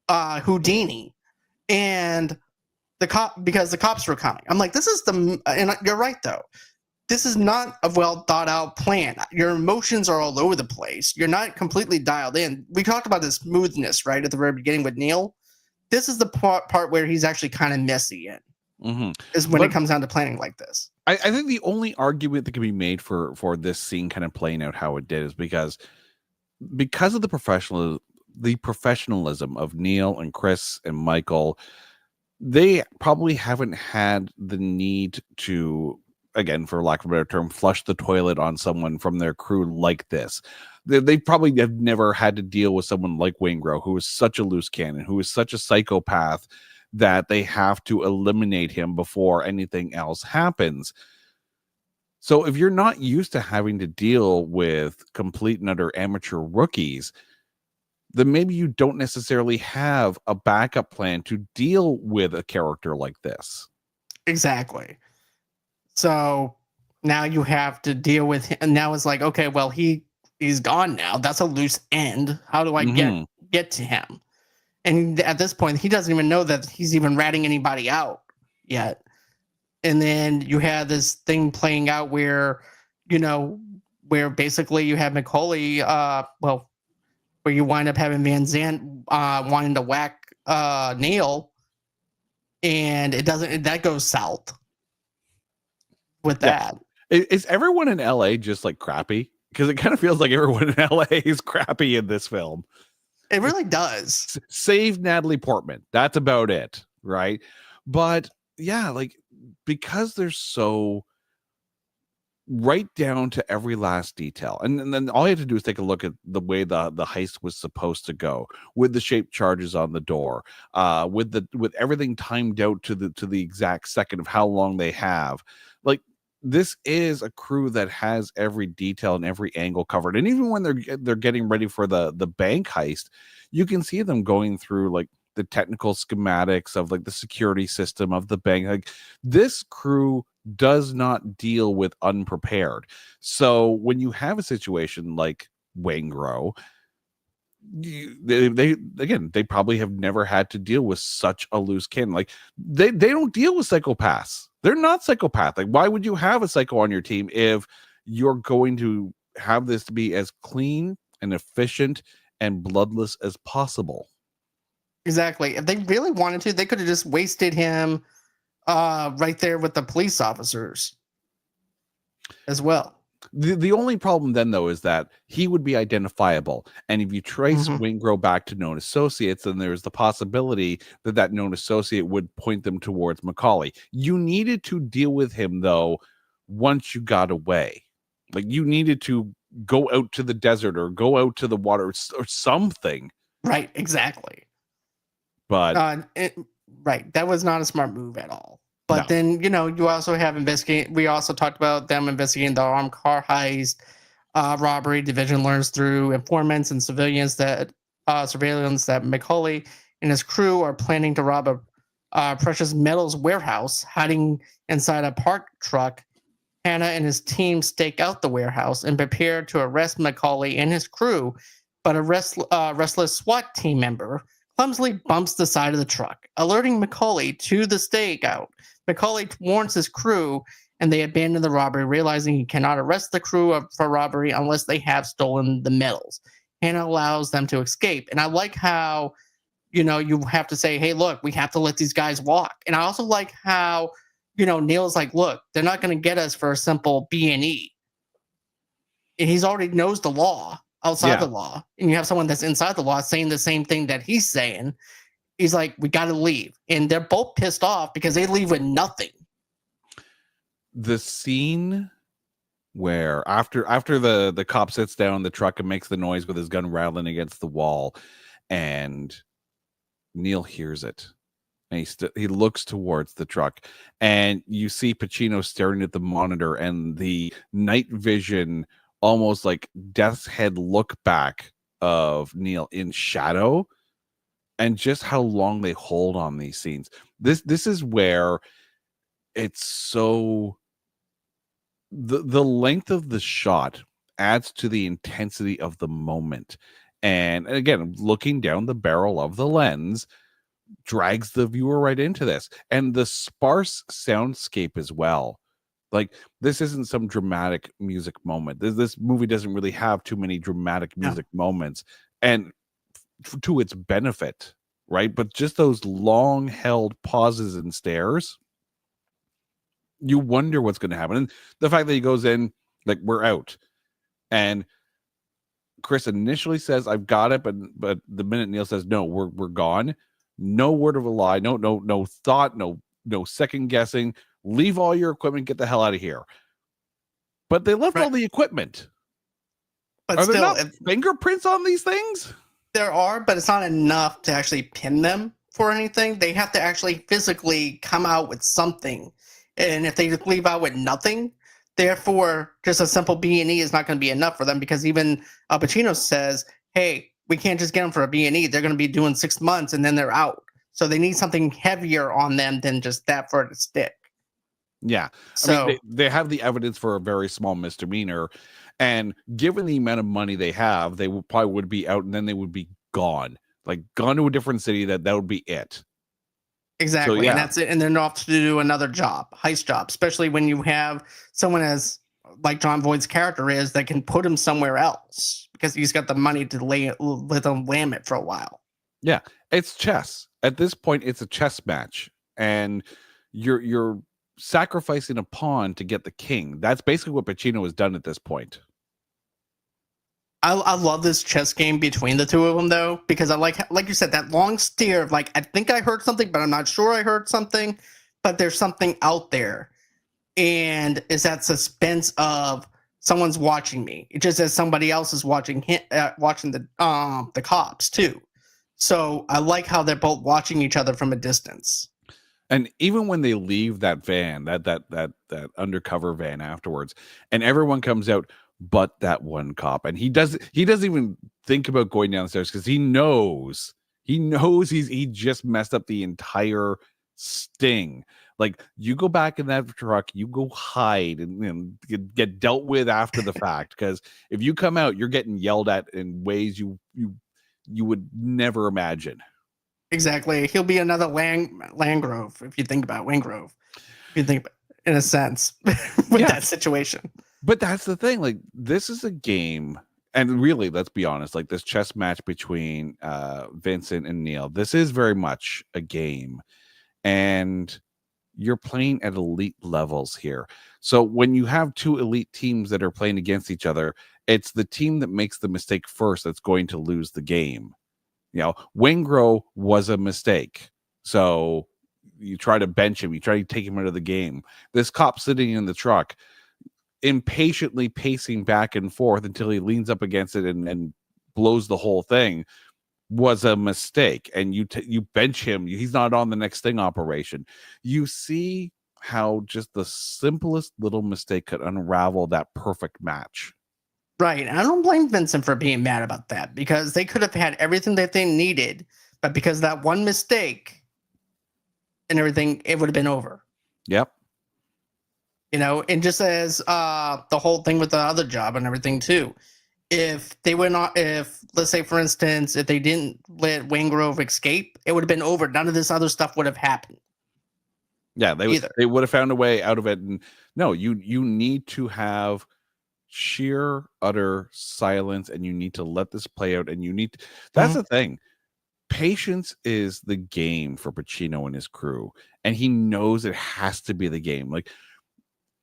Houdini. And because the cops were coming. I'm like, and you're right though. This is not a well thought out plan. Your emotions are all over the place. You're not completely dialed in. We talked about the smoothness, right, at the very beginning with Neil. This is the part where he's actually kind of messy in, is when it comes down to planning like this. I think the only argument that can be made for this scene kind of playing out how it did is because of the professionalism of Neil and Chris and Michael. They probably haven't had the need to, again, for lack of a better term, flush the toilet on someone from their crew like this. They probably have never had to deal with someone like Waingro, who is such a loose cannon, who is such a psychopath that they have to eliminate him before anything else happens. So if you're not used to having to deal with complete and utter amateur rookies, then maybe you don't necessarily have a backup plan to deal with a character like this. Exactly. So now you have to deal with him. And now it's like, okay, well, he's gone now. That's a loose end. How do I get to him? And at this point, he doesn't even know that he's even ratting anybody out yet. And then you have this thing playing out where, where basically you have Macaulay, where you wind up having Van Zandt wanting to whack Neil, and that goes south with that. Is everyone in LA just like crappy? Because it kind of feels like everyone in LA is crappy in this film. It really does. Save Natalie Portman. That's about it, right? But yeah, like, because they're so right down to every last detail. And then all you have to do is take a look at the way the heist was supposed to go, with the shaped charges on the door, with everything timed out to the exact second of how long they have. Like, this is a crew that has every detail and every angle covered. And even when they're getting ready for the bank heist, you can see them going through like the technical schematics of like the security system of the bank. Like, this crew does not deal with unprepared. So when you have a situation like Wangro, they probably have never had to deal with such a loose cannon. Like, they don't deal with psychopaths. They're not psychopath. Like, why would you have a psycho on your team if you're going to have this to be as clean and efficient and bloodless as possible? Exactly. If they really wanted to, they could have just wasted him right there with the police officers as well. The only problem then, though, is that he would be identifiable. And if you trace Mhm. Wingro back to known associates, then there's the possibility that known associate would point them towards Macaulay. You needed to deal with him, though, once you got away. Like, you needed to go out to the desert or go out to the water or something. Right, exactly. But right, that was not a smart move at all. But no. then, you also have we also talked about them investigating the armed car heist, robbery. Division learns through informants and civilians that surveillance that Macaulay and his crew are planning to rob a precious metals warehouse hiding inside a parked truck. Hannah and his team stake out the warehouse and prepare to arrest Macaulay and his crew, but a restless SWAT team member clumsily bumps the side of the truck, alerting Macaulay to the stakeout. Macaulay warns his crew, and they abandon the robbery, realizing he cannot arrest the crew for robbery unless they have stolen the metals. Hannah allows them to escape. And I like how, you have to say, hey, look, we have to let these guys walk. And I also like how, Neil's like, look, they're not going to get us for a simple B&E. And he's already knows the law. Outside the law, and you have someone that's inside the law saying the same thing that he's saying. He's like, we got to leave. And they're both pissed off because they leave with nothing. The scene where after the cop sits down in the truck and makes the noise with his gun rattling against the wall, and Neil hears it, and he looks towards the truck, and you see Pacino staring at the monitor, and the night vision, almost like Death's Head look back of Neil in shadow, and just how long they hold on these scenes. This is where it's so the length of the shot adds to the intensity of the moment. And again, looking down the barrel of the lens drags the viewer right into this, and the sparse soundscape as well. Like, this isn't some dramatic music moment. This movie doesn't really have too many dramatic music moments, and to its benefit, right? But just those long held pauses and stares, you wonder what's going to happen. And the fact that he goes in, like, we're out. And Chris initially says, I've got it. But the minute Neil says, no, we're gone. No word of a lie. No thought, no second guessing. Leave all your equipment, get the hell out of here. But they left all the equipment. But are still, there not fingerprints on these things? There are, but it's not enough to actually pin them for anything. They have to actually physically come out with something. And if they leave out with nothing, therefore, just a simple B&E is not going to be enough for them, because even Pacino says, hey, we can't just get them for a B&E. They're going to be doing 6 months and then they're out. So they need something heavier on them than just that for it to stick. Yeah. So I mean, they have the evidence for a very small misdemeanor, and given the amount of money they have, they probably would be out, and then they would be gone, like gone to a different city. That would be it. Exactly. So, yeah. And that's it. And they're off to do another job, heist job, especially when you have someone as like John Voight's character is, that can put him somewhere else because he's got the money to let them lam it for a while. Yeah. It's chess. At this point, it's a chess match, and you're sacrificing a pawn to get the king. That's basically what Pacino has done at this point. I love this chess game between the two of them, though, because I like you said, that long stare of like, I think I heard something, but I'm not sure I heard something, but there's something out there. and is that suspense of someone's watching me, just as somebody else is watching him, watching the cops too. So I like how they're both watching each other from a distance. And even when they leave that van, that undercover van afterwards, and everyone comes out but that one cop, and he doesn't even think about going downstairs because he knows he just messed up the entire sting. Like, you go back in that truck, you go hide and get dealt with after the fact, because if you come out, you're getting yelled at in ways you would never imagine. Exactly. He'll be another Landgrove, if you think about Wingrove. If you think about, in a sense, with that situation. But that's the thing. Like, this is a game, and really, let's be honest. Like, this chess match between Vincent and Neil, this is very much a game, and you're playing at elite levels here. So when you have two elite teams that are playing against each other, it's the team that makes the mistake first that's going to lose the game. You know, Wingrove was a mistake. So you try to bench him, you try to take him out of the game. This cop sitting in the truck, impatiently pacing back and forth until he leans up against it and blows the whole thing, was a mistake. And you bench him. He's not on the next sting operation. You see how just the simplest little mistake could unravel that perfect match. Right. I don't blame Vincent for being mad about that, because they could have had everything that they needed, but because of that one mistake and everything, it would have been over. Yep. You know, and just as the whole thing with the other job and everything too. If they were not, if let's say for instance, if they didn't let Wingrove escape, it would have been over. None of this other stuff would have happened. Yeah, they would have found a way out of it. And no, you need to have sheer utter silence, and you need to let this play out, and you need to, that's the thing. Patience is the game for Pacino and his crew, and he knows it has to be the game. Like,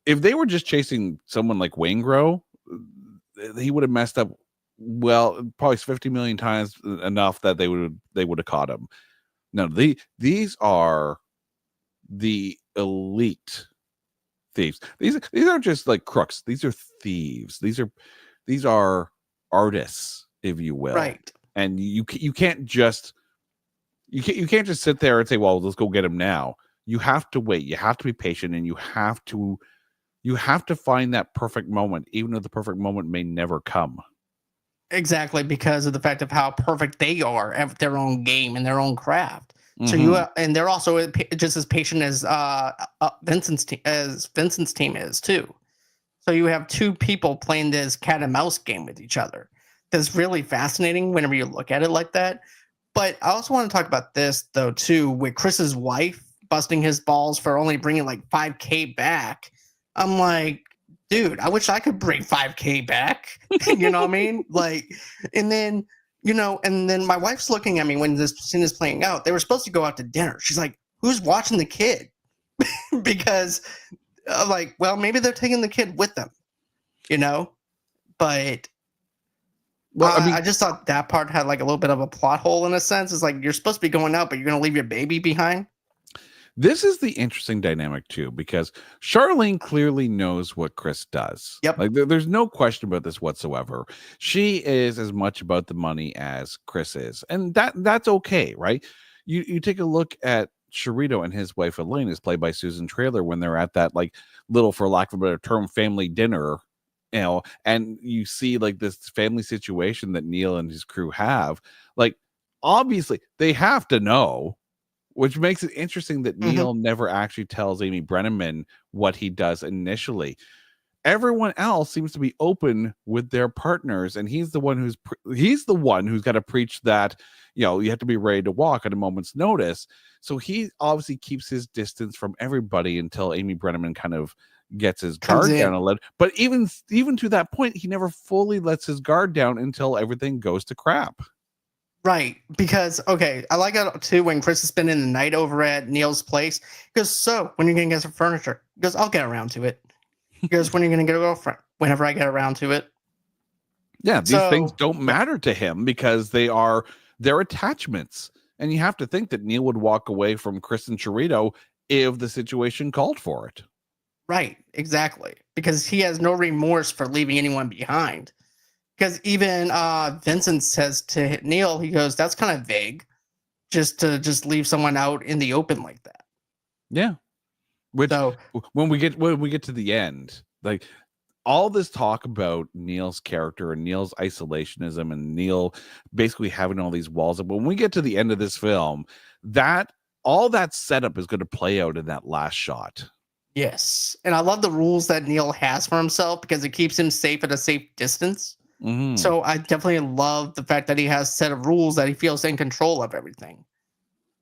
if they were just chasing someone like Wingrove, he would have messed up, well, probably 50 million times enough that they would have caught him. No, these are the elite thieves. These aren't just like crooks. These are thieves. These are artists, if you will. Right. And you can't just sit there and say, well, let's go get him now. You have to wait. You have to be patient, and you have to find that perfect moment, even though the perfect moment may never come. Exactly, because of the fact of how perfect they are at their own game and their own craft. So and they're also just as patient as Vincent's team is too. So you have two people playing this cat and mouse game with each other. That's really fascinating whenever you look at it like that. But I also want to talk about this though too, with Chris's wife busting his balls for only bringing like $5,000 back. I'm like, dude, I wish I could bring $5,000 back. You know what I mean? Like, and then, you know, and then my wife's looking at me when this scene is playing out. They were supposed to go out to dinner. She's like, who's watching the kid? Because like, well, maybe they're taking the kid with them, you know? But well, I just thought that part had like a little bit of a plot hole in a sense. It's like, you're supposed to be going out, but you're going to leave your baby behind. This is the interesting dynamic too, because Charlene clearly knows what Chris does. Yep. Like, there's no question about this whatsoever. She is as much about the money as Chris is, and that's okay, right? You take a look at Chirito and his wife Elaine, is played by Susan Traylor, when they're at that like little, for lack of a better term, family dinner, you know, and you see like this family situation that Neil and his crew have. Like, obviously they have to know. Which makes it interesting that Neil never actually tells Amy Brenneman what he does initially. Everyone else seems to be open with their partners, and he's the one who's got to preach that, you know, you have to be ready to walk at a moment's notice. So he obviously keeps his distance from everybody until Amy Brenneman kind of gets his guard down a little. But even to that point, he never fully lets his guard down until everything goes to crap. Right, because, okay, I like it too when Chris is spending the night over at Neil's place. He goes, so, when are you going to get some furniture? He goes, I'll get around to it. He goes, when are you going to get a girlfriend? Whenever I get around to it. Yeah, these things don't matter to him because they're attachments. And you have to think that Neil would walk away from Chris and Chirito if the situation called for it. Right, exactly. Because he has no remorse for leaving anyone behind. Because even Vincent says to Neil, he goes, "That's kind of vague, just to just leave someone out in the open like that." Yeah. Which So when we get to the end, like all this talk about Neil's character and Neil's isolationism and Neil basically having all these walls up. When we get to the end of this film, that all that setup is going to play out in that last shot. yes, and I love the rules that Neil has for himself because it keeps him safe at a safe distance. Mm-hmm. So I definitely love the fact that he has a set of rules that he feels in control of everything.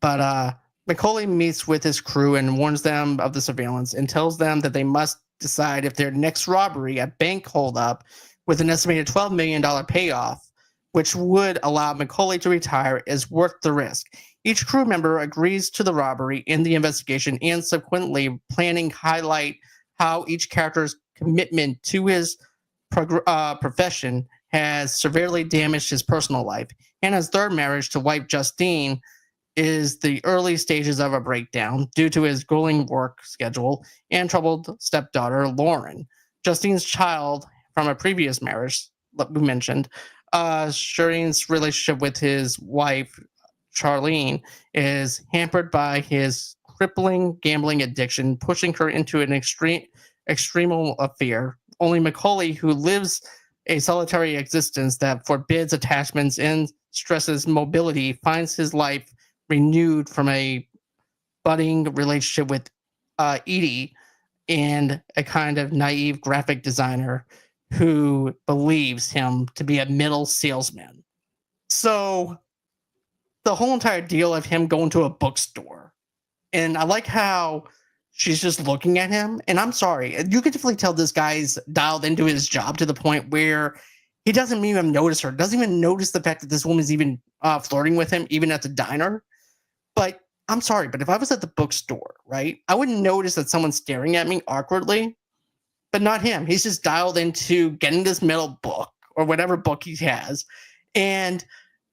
But Macaulay meets with his crew and warns them of the surveillance and tells them that they must decide if their next robbery, a bank holdup with an estimated $12 million payoff, which would allow Macaulay to retire, is worth the risk. Each crew member agrees to the robbery in the investigation and subsequently planning highlight how each character's commitment to his profession has severely damaged his personal life. And his third marriage to wife Justine is the early stages of a breakdown due to his grueling work schedule and troubled stepdaughter Lauren. Justine's child from a previous marriage that we mentioned. Shireen's relationship with his wife Charlene is hampered by his crippling gambling addiction, pushing her into an extreme affair. Only Macaulay, who lives a solitary existence that forbids attachments and stresses mobility, finds his life renewed from a budding relationship with Edie and a kind of naive graphic designer who believes him to be a middle salesman. So the whole entire deal of him going to a bookstore, and I like how she's just looking at him. And I'm sorry, you could definitely tell this guy's dialed into his job to the point where he doesn't even notice her, doesn't even notice the fact that this woman's even flirting with him, even at the diner. But I'm sorry, but if I was at the bookstore, right, I wouldn't notice that someone's staring at me awkwardly, but not him. He's just dialed into getting this middle book or whatever book he has. And,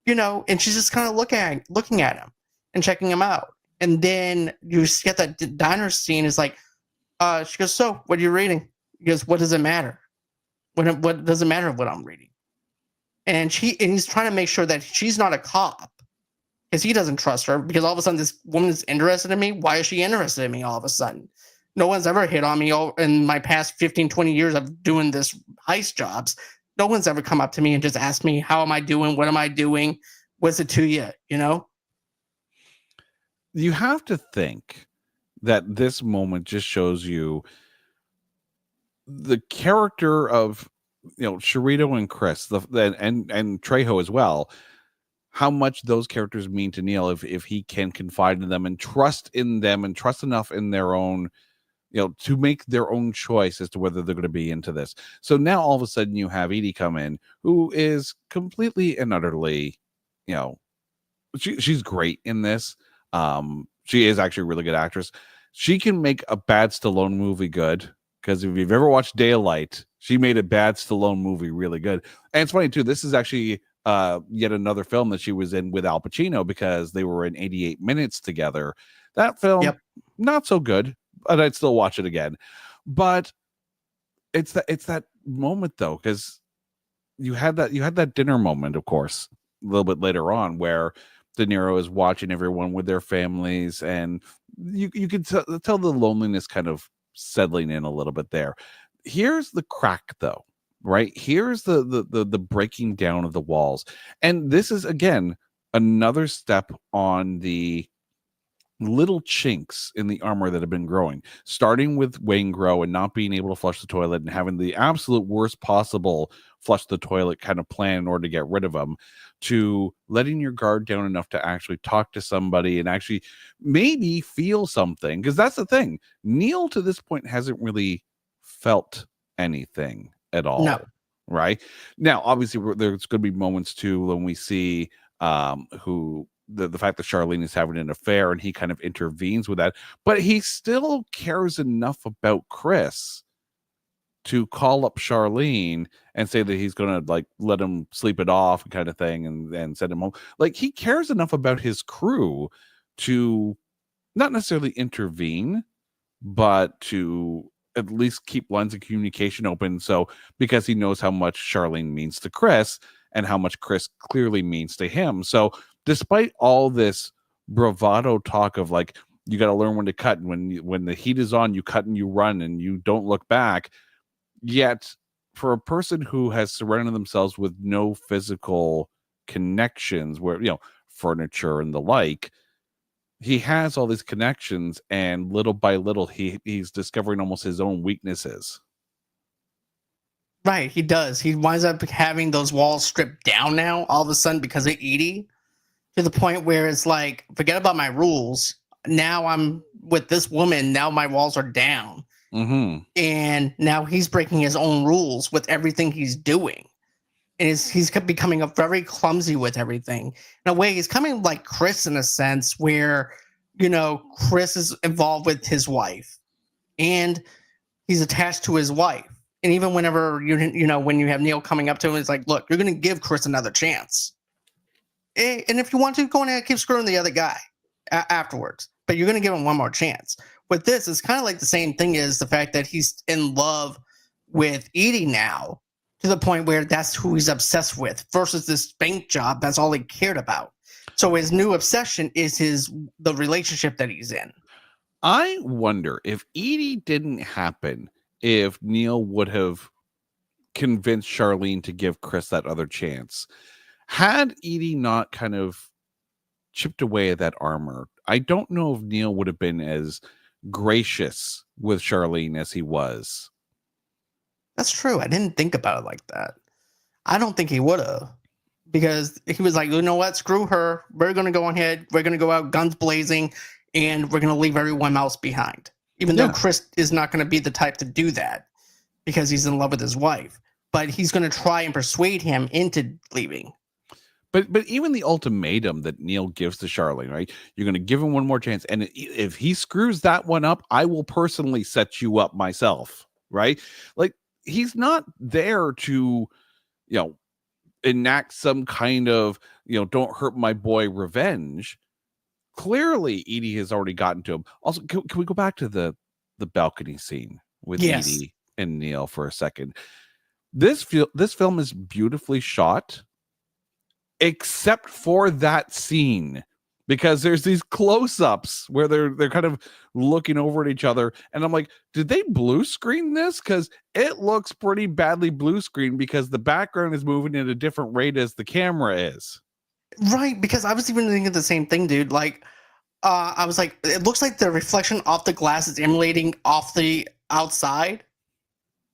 and she's just kind of looking at him and checking him out. And then you get that diner scene is like, she goes, "So, what are you reading?" He goes, "What does it matter? What does it matter what I'm reading?" And he's trying to make sure that she's not a cop because he doesn't trust her because all of a sudden this woman is interested in me. Why is she interested in me all of a sudden? No one's ever hit on me in my past 15, 20 years of doing this heist jobs. No one's ever come up to me and just asked me, how am I doing? What am I doing? What's it to you? You have to think that this moment just shows you the character of Sharito and Chris, and Trejo as well, how much those characters mean to Neil if he can confide in them and trust enough in their own, to make their own choice as to whether they're going to be into this. So now all of a sudden you have Edie come in, who is completely and utterly, she's great in this. She is actually a really good actress. She can make a bad Stallone movie good, because if you've ever watched Daylight, she made a bad Stallone movie really good. And it's funny too, this is actually yet another film that she was in with Al Pacino, because they were in 88 Minutes together. That film, Yep. not so good, but I'd still watch it again. But it's that moment though, because you had that dinner moment, of course, a little bit later on, where De Niro is watching everyone with their families, and you could tell the loneliness kind of settling in a little bit there. Here's the crack though, right? Here's the breaking down of the walls. And this is again another step on the little chinks in the armor that have been growing, starting with Waingro and not being able to flush the toilet and having the absolute worst possible flush the toilet kind of plan in order to get rid of them, to letting your guard down enough to actually talk to somebody and actually maybe feel something. Because that's the thing, Neil to this point hasn't really felt anything at all. No. Right now, obviously there's going to be moments too when we see who the fact that Charlene is having an affair, and he kind of intervenes with that, but he still cares enough about Chris to call up Charlene and say that he's gonna like let him sleep it off kind of thing, and send him home. Like, he cares enough about his crew to not necessarily intervene, but to at least keep lines of communication open. So because he knows how much Charlene means to Chris and how much Chris clearly means to him. So despite all this bravado talk of like, you got to learn when to cut, and when the heat is on, you cut and you run and you don't look back. Yet for a person who has surrounded themselves with no physical connections, where, furniture and the like, he has all these connections, and little by little he's discovering almost his own weaknesses. Right, he does. He winds up having those walls stripped down now all of a sudden because of Edie, to the point where it's like, forget about my rules. Now I'm with this woman. Now my walls are down. Mm-hmm. And now he's breaking his own rules with everything he's doing. And he's becoming very clumsy with everything. In a way, he's coming like Chris in a sense where, Chris is involved with his wife and he's attached to his wife. And even whenever, when you have Neil coming up to him, it's like, look, you're going to give Chris another chance. And if you want to, go in and keep screwing the other guy afterwards. But you're going to give him one more chance. With this, it's kind of like the same thing as the fact that he's in love with Edie now, to the point where that's who he's obsessed with, versus this bank job. That's all he cared about. So his new obsession is the relationship that he's in. I wonder if Edie didn't happen, if Neil would have convinced Charlene to give Chris that other chance. Had Edie not kind of chipped away at that armor, I don't know if Neil would have been as gracious with Charlene as he was. That's true. I didn't think about it like that. I don't think he would have, because he was like, you know what? Screw her. We're going to go ahead. We're going to go out guns blazing, and we're going to leave everyone else behind. Even though Chris is not going to be the type to do that because he's in love with his wife, but he's going to try and persuade him into leaving. But even the ultimatum that Neil gives to Charlene, right? You're going to give him one more chance, and if he screws that one up, I will personally set you up myself, right? Like, he's not there to, enact some kind of, don't hurt my boy revenge. Clearly, Edie has already gotten to him. Also, can we go back to the balcony scene with Edie and Neil for a second? This film is beautifully shot, except for that scene, because there's these close-ups where they're kind of looking over at each other, and I'm like, did they blue screen this? Because it looks pretty badly blue screen, because the background is moving at a different rate as the camera is. Right, because I was even thinking the same thing, dude. Like, I was like, it looks like the reflection off the glass is emulating off the outside,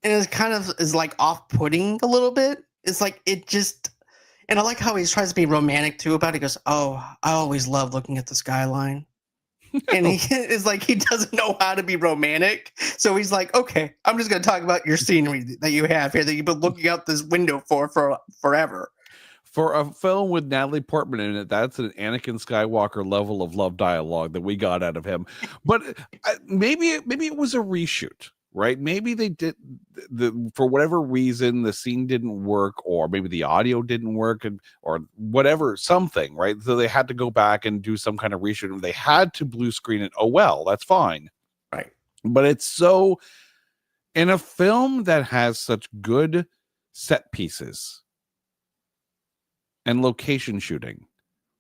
and it kind of is like off-putting a little bit. It's like it just. And I like how he tries to be romantic too about it. He goes, "Oh, I always love looking at the skyline." And he is like, he doesn't know how to be romantic. So he's like, okay, I'm just going to talk about your scenery that you have here that you've been looking out this window for forever. For a film with Natalie Portman in it, that's an Anakin Skywalker level of love dialogue that we got out of him. But maybe it was a reshoot. Right? Maybe they did for whatever reason, the scene didn't work, or maybe the audio didn't work, or whatever, something, right? So they had to go back and do some kind of reshoot, and they had to blue screen it. Oh, well, that's fine. Right. But it's so, in a film that has such good set pieces and location shooting,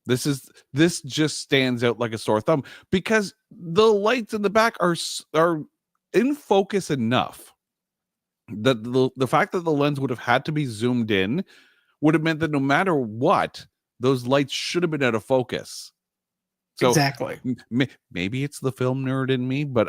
this just stands out like a sore thumb, because the lights in the back are in focus enough that the fact that the lens would have had to be zoomed in would have meant that no matter what, those lights should have been out of focus. So exactly. Maybe it's the film nerd in me, but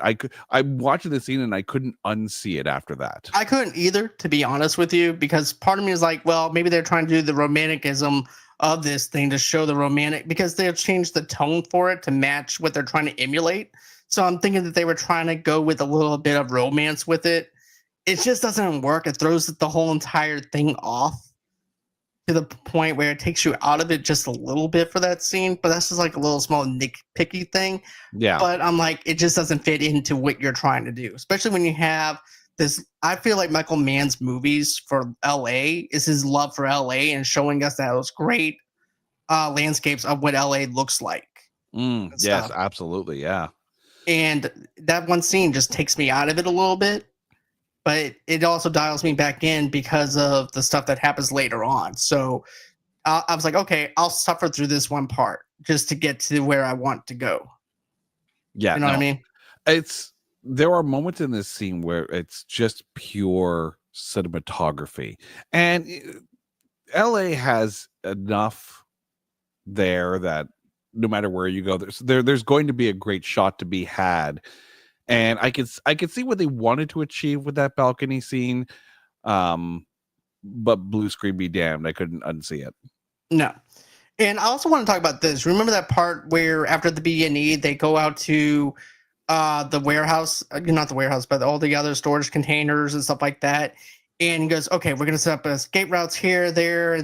I'm watching the scene and I couldn't unsee it after that. I couldn't either, to be honest with you, because part of me is like, well, maybe they're trying to do the romanticism of this thing to show the romantic, because they've changed the tone for it to match what they're trying to emulate. So I'm thinking that they were trying to go with a little bit of romance with it. It just doesn't work. It throws the whole entire thing off to the point where it takes you out of it just a little bit for that scene. But that's just like a little small nitpicky thing. Yeah. But I'm like, it just doesn't fit into what you're trying to do, especially when you have this. I feel like Michael Mann's movies for LA is his love for LA and showing us those great landscapes of what LA looks like. Yes, absolutely. Yeah. And that one scene just takes me out of it a little bit. but it also dials me back in because of the stuff that happens later on. So I was like, okay, I'll suffer through this one part just to get to where I want to go. Yeah, You know what I no, mean? there are moments in this scene where it's just pure cinematography, and LA has enough there that no matter where you go, there's going to be a great shot to be had. And I could see what they wanted to achieve with that balcony scene. But blue screen be damned, I couldn't unsee it. No. And I also want to talk about this. Remember that part where after the B&E, they go out to the warehouse, not the warehouse, but all the other storage containers and stuff like that. And he goes, okay, we're going to set up escape routes here, there,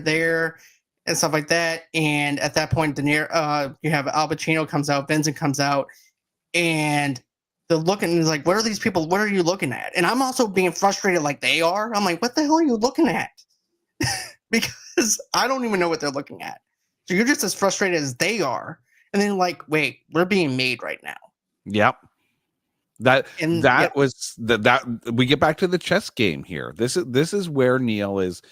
and stuff like that. And at that point, you have Al Pacino comes out, Vincent comes out, and they're looking is like, what are these people? What are you looking at? And I'm also being frustrated like they are. I'm like, what the hell are you looking at? Because I don't even know what they're looking at. So you're just as frustrated as they are. And then like, wait, we're being made right now. Yep. That And was that we get back to the chess game here. This is where Neil is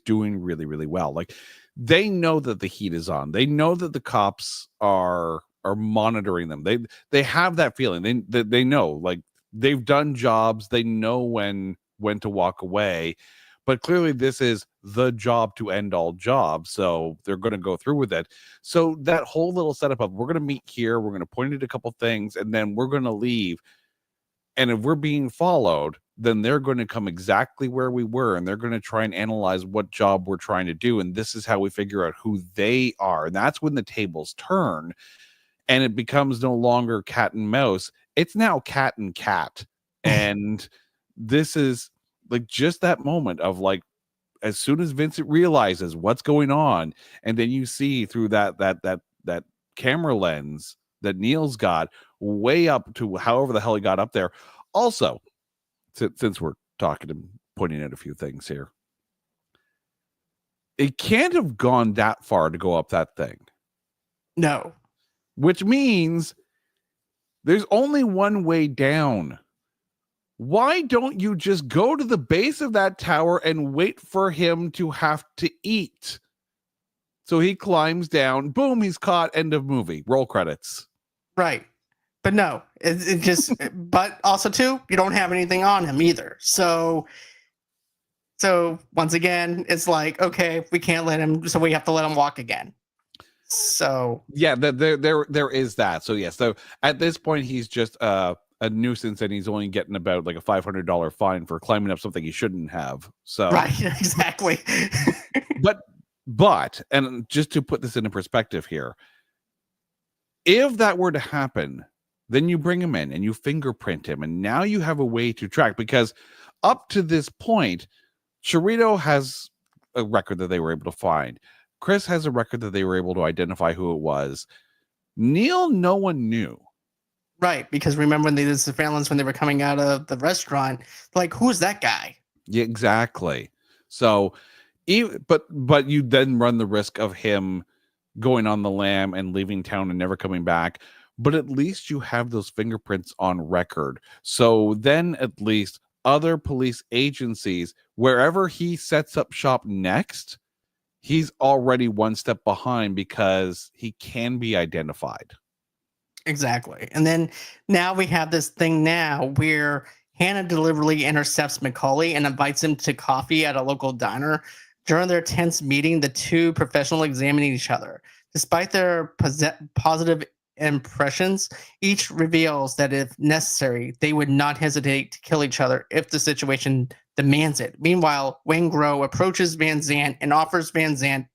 doing really, really well. Like, they know that the heat is on. They know that the cops are monitoring them. They have that feeling. They know, like, they've done jobs. They know when to walk away. But clearly this is the job to end all jobs. So they're going to go through with it. So that whole little setup of, we're going to meet here, we're going to point at a couple things, and then we're going to leave. And if we're being followed, then they're going to come exactly where we were, and they're going to try and analyze what job we're trying to do. And this is how we figure out who they are. And that's when the tables turn, and it becomes no longer cat and mouse. It's now cat and cat. And this is like just that moment of, like, as soon as Vincent realizes what's going on, and then you see through that camera lens that Neil's got way up to however the hell he got up there. Also, since we're talking and pointing at a few things here, it can't have gone that far to go up that thing. no. Which means there's only one way down. Why don't you just go to the base of that tower and wait for him to have to eat? So he climbs down, boom, he's caught, end of movie, roll credits. Right. But no, it just, but also too, you don't have anything on him either. So once again, it's like, okay, we can't let him, so we have to let him walk again. So yeah, there is that. So yes, so at this point, he's just a nuisance, and he's only getting about like a $500 fine for climbing up something he shouldn't have. So right, exactly. but and just to put this into perspective here, if that were to happen, then you bring him in and you fingerprint him, and now you have a way to track, because up to this point, Chirito has a record that they were able to find. Chris has a record that they were able to identify who it was. Neil, no one knew. Right, because remember when they did surveillance when they were coming out of the restaurant, like, who's that guy? Yeah, exactly. So, but you then run the risk of him going on the lam and leaving town and never coming back. But at least you have those fingerprints on record. So then at least other police agencies, wherever he sets up shop next, he's already one step behind because he can be identified. Exactly. And then now we have this thing now where Hannah deliberately intercepts Macaulay and invites him to coffee at a local diner. During their tense meeting, the two professionals examine each other. Despite their positive impressions, each reveals that if necessary, they would not hesitate to kill each other if the situation demands it. Meanwhile, Wangro approaches Van Zandt and offers Van Zandt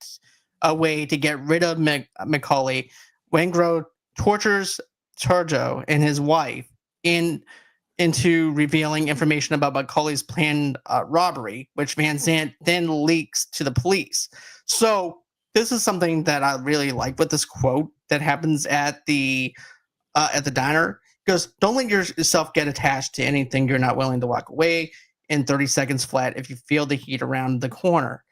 a way to get rid of Macaulay. Wangro tortures Turjo and his wife into revealing information about Macaulay's planned robbery, which Van Zandt then leaks to the police. So this is something that I really like with this quote that happens at the diner. It goes, don't let yourself get attached to anything you're not willing to walk away in 30 seconds flat if you feel the heat around the corner.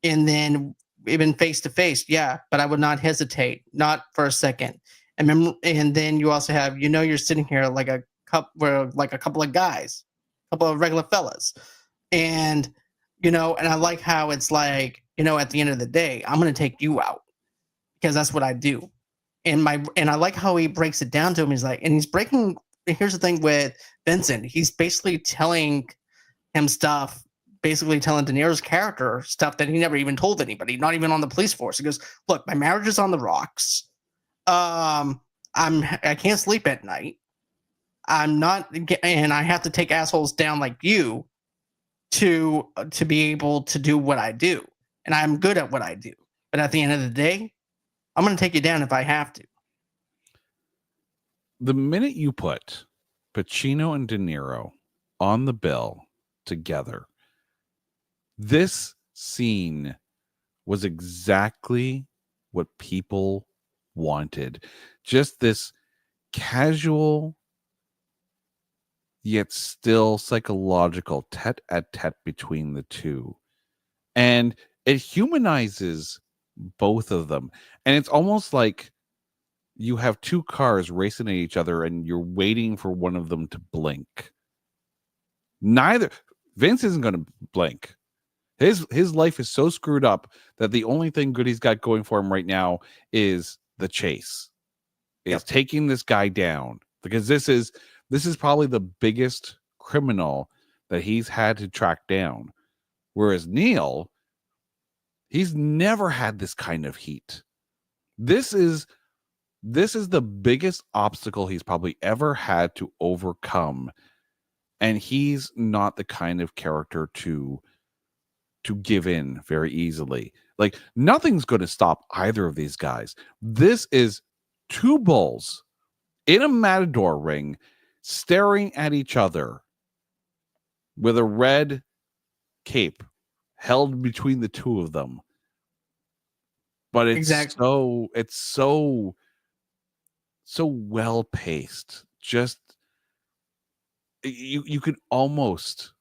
And then even face to face, yeah, but I would not hesitate, not for a second. And then you also have, you're sitting here like a couple of guys. couple of regular fellas. And, and I like how it's like, at the end of the day, I'm going to take you out because that's what I do. And I like how he breaks it down to him. He's like, and here's the thing with Vincent. He's basically telling him stuff, basically telling De Niro's character stuff that he never even told anybody, not even on the police force. He goes, look, my marriage is on the rocks. I can't sleep at night. I'm not, and I have to take assholes down like you to be able to do what I do. And I'm good at what I do. But at the end of the day, I'm going to take you down if I have to. The minute you put Pacino and De Niro on the bill together, this scene was exactly what people wanted. Just this casual yet still psychological tete-a-tete between the two. And it humanizes both of them. And it's almost like you have two cars racing at each other and you're waiting for one of them to blink. Vince isn't going to blink. His life is so screwed up that the only thing good he's got going for him right now is the chase. Is taking this guy down, because this is probably the biggest criminal that he's had to track down. Whereas Neil, he's never had this kind of heat. This is the biggest obstacle he's probably ever had to overcome. And he's not the kind of character to give in very easily. Like, nothing's going to stop either of these guys. This is two bulls in a matador ring staring at each other with a red cape held between the two of them. But it's so well paced. Just you could almost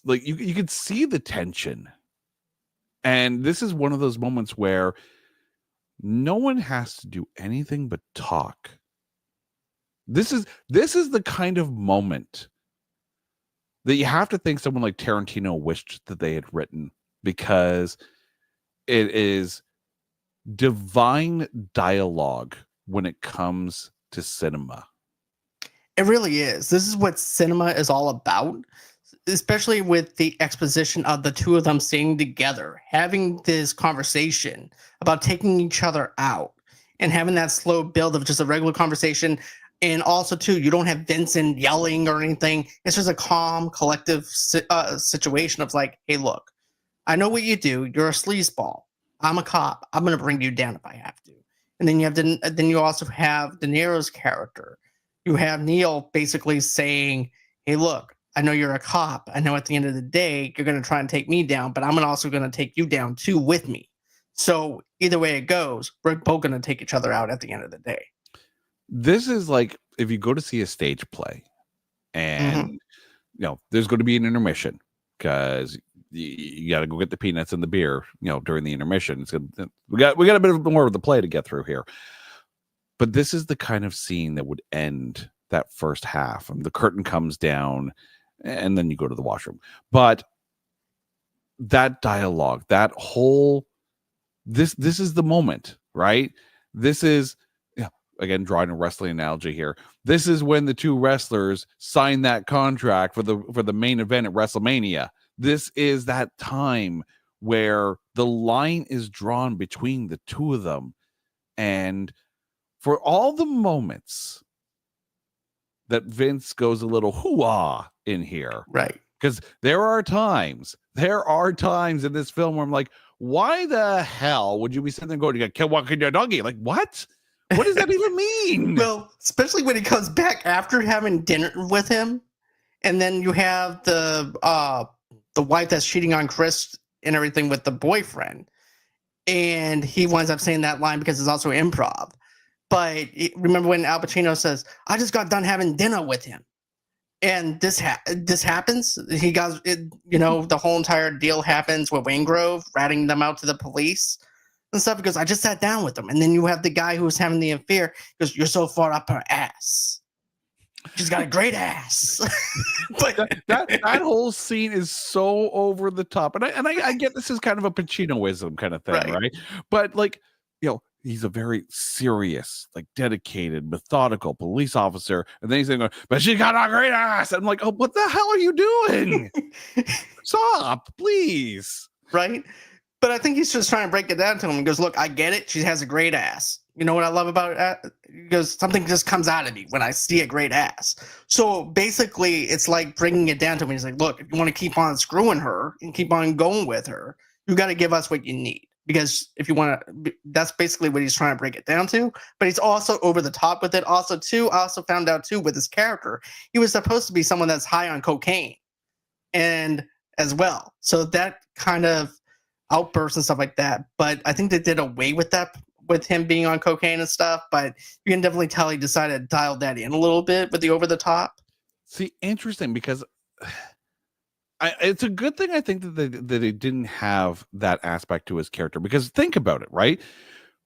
like you could see the tension. And this is one of those moments where no one has to do anything but talk. This is the kind of moment that you have to think someone like Tarantino wished that they had written, because it is divine dialogue when it comes to cinema. It really is. This is what cinema is all about, especially with the exposition of the two of them sitting together, having this conversation about taking each other out and having that slow build of just a regular conversation. And also, too, you don't have Vincent yelling or anything. It's just a calm, collective situation of like, hey, look, I know what you do. You're a sleazeball. I'm a cop. I'm going to bring you down if I have to. And then you also have De Niro's character. You have Neil basically saying, hey, look, I know you're a cop. I know at the end of the day, you're going to try and take me down, but I'm also going to take you down too with me. So either way it goes, we're both going to take each other out at the end of the day. This is like if you go to see a stage play and there's going to be an intermission because you got to go get the peanuts and the beer, during the intermission. We got a bit of more of the play to get through here. But this is the kind of scene that would end that first half. And the curtain comes down and then you go to the washroom. But that dialogue, that whole, this is the moment, right? This is, again, drawing a wrestling analogy here. This is when the two wrestlers sign that contract for the main event at WrestleMania. This is that time where the line is drawn between the two of them. And for all the moments that Vince goes a little hoo-ah in here. Right. Because there are times in this film where I'm like, why the hell would you be sitting there going, you got kill walking your doggy? Like, what? What does that even mean? Well, especially when he comes back after having dinner with him, and then you have the wife that's cheating on Chris and everything with the boyfriend, and he winds up saying that line because it's also improv. But remember when Al Pacino says, "I just got done having dinner with him," and this happens. He got the whole entire deal happens with Waingrove ratting them out to the police and stuff because I just sat down with them. And then you have the guy who was having the affair because you're so far up her ass. She's got a great ass. that whole scene is so over the top, and I get this is kind of a Pacinoism kind of thing, right? But like, he's a very serious, like dedicated, methodical police officer, and then he's saying, "But she got a great ass." I'm like, "Oh, what the hell are you doing? Stop, please!" Right? But I think he's just trying to break it down to him. He goes, "Look, I get it. She has a great ass. You know what I love about it? He goes, something just comes out of me when I see a great ass." So basically, it's like bringing it down to him. He's like, "Look, if you want to keep on screwing her and keep on going with her, you got to give us what you need. Because if you want to," that's basically what he's trying to break it down to. But he's also over the top with it. Also, too, I also found out, too, with his character, he was supposed to be someone that's high on cocaine and as well. So that kind of outbursts and stuff like that. But I think they did away with that with him being on cocaine and stuff. But you can definitely tell he decided to dial that in a little bit with the over the top. See, interesting, because it's a good thing, I think, that they didn't have that aspect to his character, because think about it, right?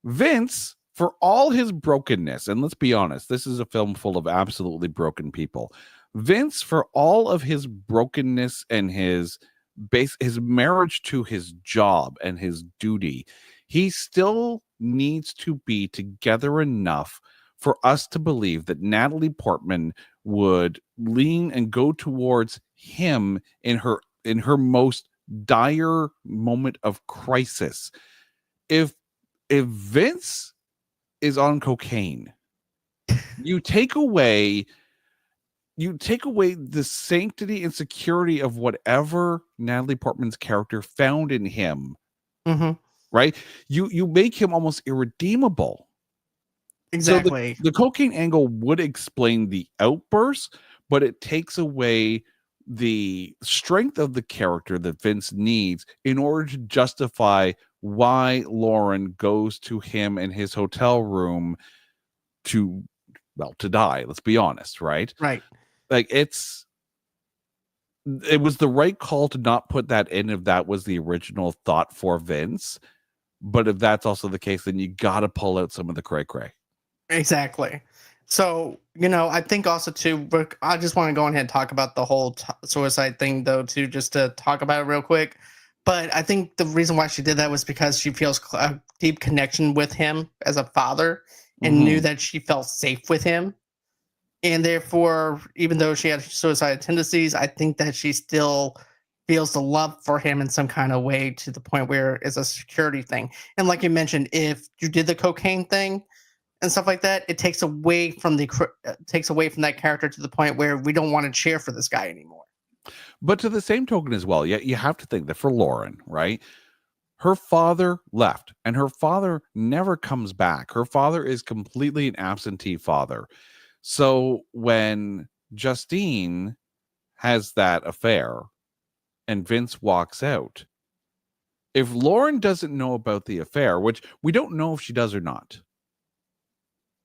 Vince, for all his brokenness, and let's be honest, this is a film full of absolutely broken people. Vince, for all of his brokenness and his marriage to his job and his duty, he still needs to be together enough for us to believe that Natalie Portman would lean and go towards him in her most dire moment of crisis. If Vince is on cocaine, you take away the sanctity and security of whatever Natalie Portman's character found in him. Mm-hmm. Right? You make him almost irredeemable. Exactly. So the cocaine angle would explain the outburst, but it takes away the strength of the character that Vince needs in order to justify why Lauren goes to him in his hotel room to die. Let's be honest, right? Right. Like, it was the right call to not put that in if that was the original thought for Vince. But if that's also the case, then you got to pull out some of the cray-cray. Exactly. So, I think also too, I just want to go ahead and talk about the whole suicide thing, though, too, just to talk about it real quick. But I think the reason why she did that was because she feels a deep connection with him as a father and knew that she felt safe with him. And therefore, even though she had suicidal tendencies, I think that she still feels the love for him in some kind of way, to the point where it's a security thing. And like you mentioned, if you did the cocaine thing and stuff like that, it takes away from that character to the point where we don't want to cheer for this guy anymore. But to the same token as well, you have to think that for Lauren, right? Her father left, and her father never comes back. Her father is completely an absentee father. So when Justine has that affair and Vince walks out, if Lauren doesn't know about the affair, which we don't know if she does or not,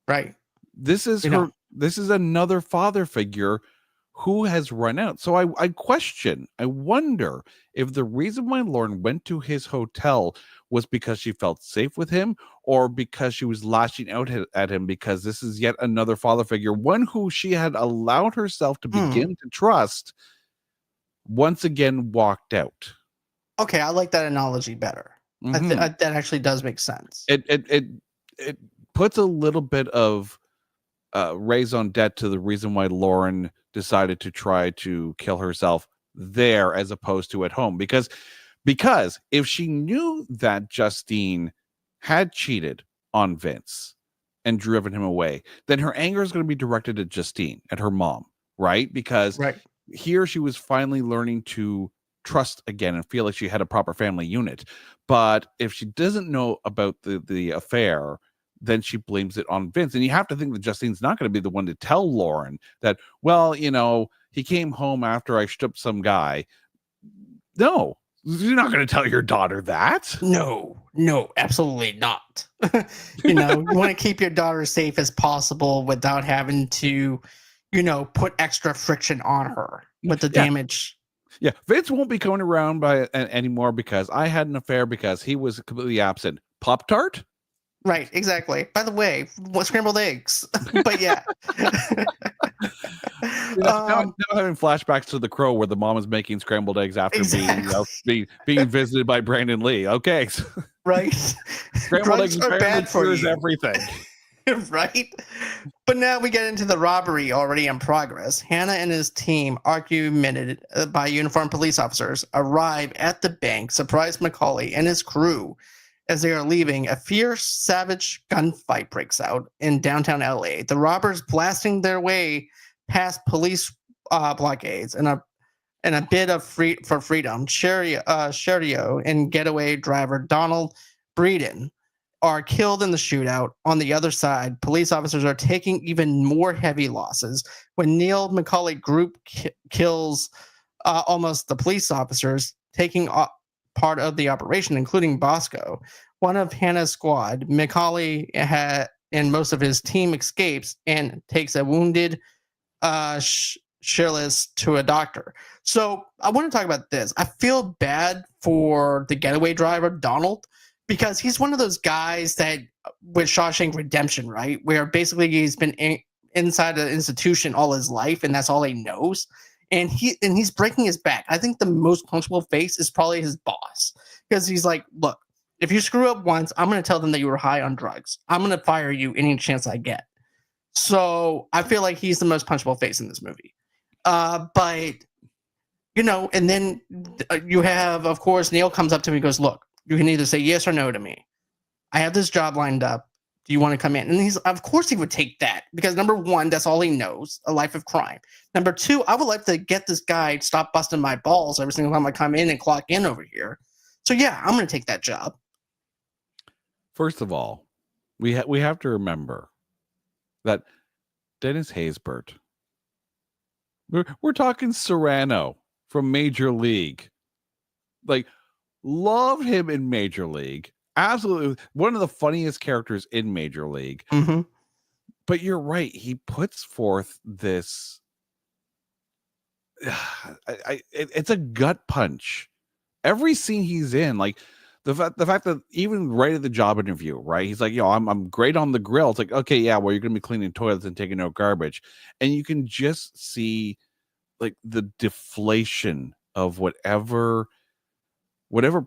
right? This is another father figure who has run out. So I wonder if the reason why Lauren went to his hotel was because she felt safe with him, or because she was lashing out at him because this is yet another father figure, one who she had allowed herself to begin to trust, once again walked out. Okay, I like that analogy better. That actually does make sense. It puts a little bit of raison d'etre to the reason why Lauren decided to try to kill herself there as opposed to at home, because if she knew that Justine had cheated on Vince and driven him away, then her anger is going to be directed at Justine, at her mom, right? Because here she was finally learning to trust again and feel like she had a proper family unit. But if she doesn't know about the affair, then she blames it on Vince. And you have to think that Justine's not going to be the one to tell Lauren that, well, he came home after I stripped some guy. No, you're not going to tell your daughter that. No, absolutely not. You want to keep your daughter safe as possible without having to, put extra friction on her with the damage. Yeah, Vince won't be coming around anymore because I had an affair because he was completely absent. Pop-Tart? Right, exactly. By the way, scrambled eggs. But yeah. Now having flashbacks to The Crow where the mom is making scrambled eggs after being, Exactly. being visited by Brandon Lee. Okay, so Right. scrambled eggs Drugs are apparently bad for cures you. everything. Right? But now we get into the robbery already in progress. Hannah and his team, argumented by uniformed police officers, arrive at the bank, surprise Macaulay and his crew. As they are leaving, a fierce, savage gunfight breaks out in downtown LA. The robbers blasting their way past police blockades and a bit of for freedom. Sherio and getaway driver Donald Breeden are killed in the shootout. On the other side, police officers are taking even more heavy losses. When Neil Macaulay group kills almost the police officers taking part of the operation, including Bosco, one of Hannah's squad, Macaulay and most of his team escapes and takes a wounded Shirless to a doctor. So I want to talk about this. I feel bad for the getaway driver, Donald, because he's one of those guys that with Shawshank Redemption, right? Where basically he's been inside an institution all his life and that's all he knows. And he's breaking his back. I think the most punchable face is probably his boss. Because he's like, look, if you screw up once, I'm going to tell them that you were high on drugs. I'm going to fire you any chance I get. So I feel like he's the most punchable face in this movie. But and then you have, of course, Neil comes up to me and goes, look, you can either say yes or no to me. I have this job lined up. Do you want to come in? And of course he would take that because number one, that's all he knows, a life of crime. Number two, I would like to get this guy to stop busting my balls every single time I come in and clock in over here. So yeah, I'm going to take that job. First of all, we have to remember that Dennis Haysbert, we're talking Serrano from Major League. Like, loved him in Major League. Absolutely. One of the funniest characters in Major League. Mm-hmm. But you're right. He puts forth this. It's a gut punch. Every scene he's in, like the fact that even right at the job interview, right? He's like, I'm great on the grill. It's like, okay, yeah, well, you're gonna be cleaning toilets and taking out garbage, and you can just see like the deflation of whatever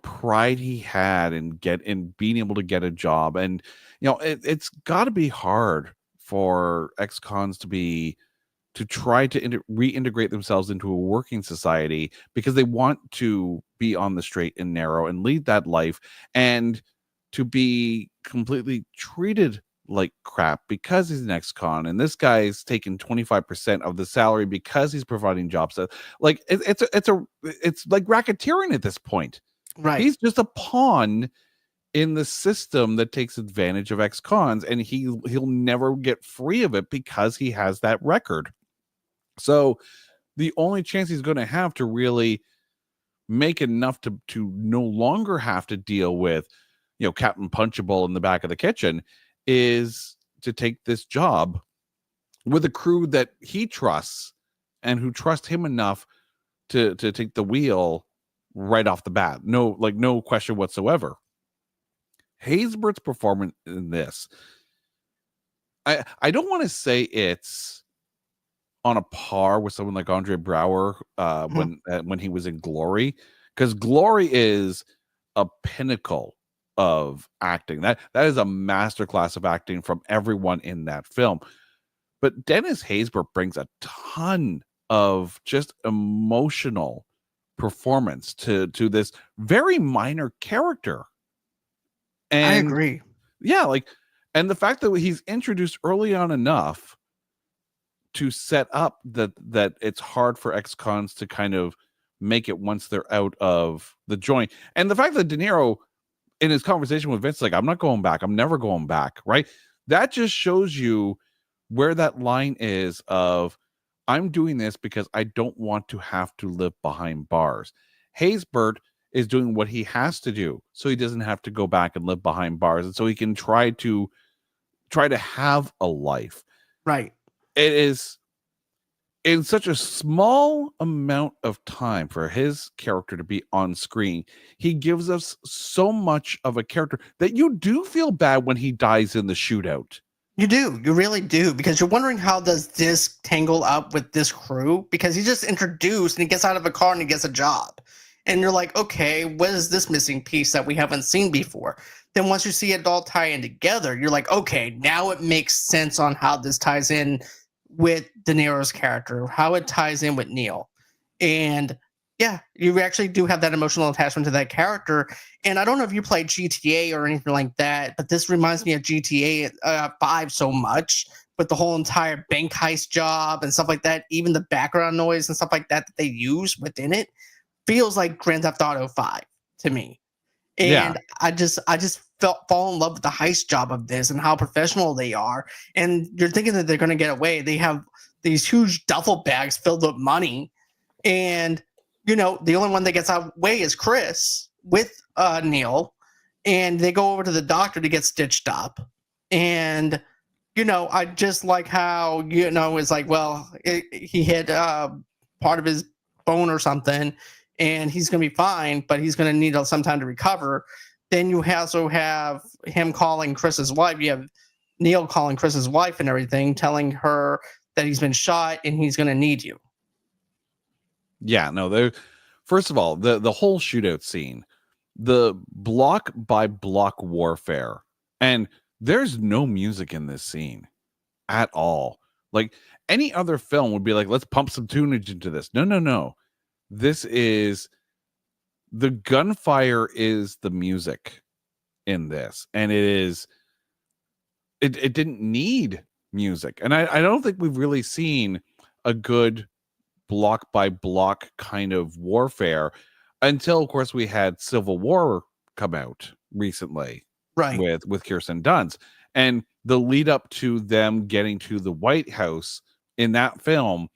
pride he had in being able to get a job. And it's got to be hard for ex-cons to try to reintegrate themselves into a working society because they want to be on the straight and narrow and lead that life, and to be completely treated like crap because he's an ex-con, and this guy's taking 25% of the salary because he's providing jobs. Like it's like racketeering at this point. Right. He's just a pawn in the system that takes advantage of ex-cons, and he'll never get free of it because he has that record. So the only chance he's going to have to really make enough to no longer have to deal with, Captain Punchable in the back of the kitchen is to take this job with a crew that he trusts and who trust him enough to take the wheel right off the bat. No question whatsoever. Haysbert's performance in this, I don't want to say it's on a par with someone like Andre Braugher when he was in Glory, because Glory is a pinnacle of acting. That is a masterclass of acting from everyone in that film. But Dennis Haysbert brings a ton of just emotional performance to this very minor character. And I agree. Yeah, and the fact that he's introduced early on enough to set up that it's hard for ex-cons to kind of make it once they're out of the joint. And the fact that De Niro in his conversation with Vince, like, I'm not going back. I'm never going back. Right. That just shows you where that line is of, I'm doing this because I don't want to have to live behind bars. Haysbert is doing what he has to do so he doesn't have to go back and live behind bars. And so he can try to have a life. Right. It is in such a small amount of time for his character to be on screen. He gives us so much of a character that you do feel bad when he dies in the shootout. You do. You really do. Because you're wondering how does this tangle up with this crew? Because he's just introduced and he gets out of a car and he gets a job. And you're like, okay, what is this missing piece that we haven't seen before? Then once you see it all tie in together, you're like, okay, now it makes sense on how this ties in with De Niro's character, how it ties in with Neil. And yeah, you actually do have that emotional attachment to that character. And I don't know if you played GTA or anything like that, but this reminds me of GTA 5 so much with the whole entire bank heist job and stuff like that. Even the background noise and stuff like that that they use within it feels like Grand Theft Auto 5 to me. Yeah. And I just felt fall in love with the heist job of this and how professional they are. And you're thinking that they're going to get away. They have these huge duffel bags filled with money, and the only one that gets away is Chris with Neil, and they go over to the doctor to get stitched up. And I just like how it's like, well, he hit part of his bone or something, and he's gonna be fine, but he's gonna need some time to recover. Then you also have him calling Chris's wife. You have Neil calling Chris's wife and everything, telling her that he's been shot and he's gonna need you. Yeah, no, there first of all, the whole shootout scene, the block by block warfare, and there's no music in this scene at all. Like any other film would be like, let's pump some tunage into this. No, no, no. This is the gunfire is the music in this, and it didn't need music. And I don't think we've really seen a good block by block kind of warfare until of course we had Civil War come out recently Right. with Kirsten Dunst, and the lead up to them getting to the White House in that film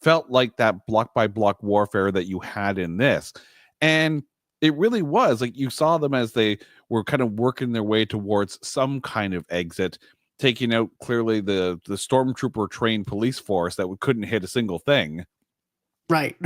felt like that block by block warfare that you had in this. And it really was like you saw them as they were kind of working their way towards some kind of exit, taking out clearly the stormtrooper trained police force that couldn't hit a single thing. Right.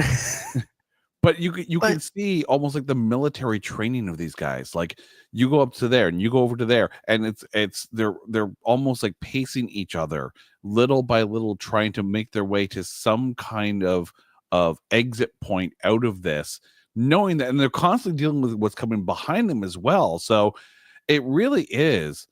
But you But can see almost like the military training of these guys. Like you go up to there and you go over to there, and it's they're almost like pacing each other little by little, trying to make their way to some kind of exit point out of this, knowing that, and they're constantly dealing with what's coming behind them as well. So it really is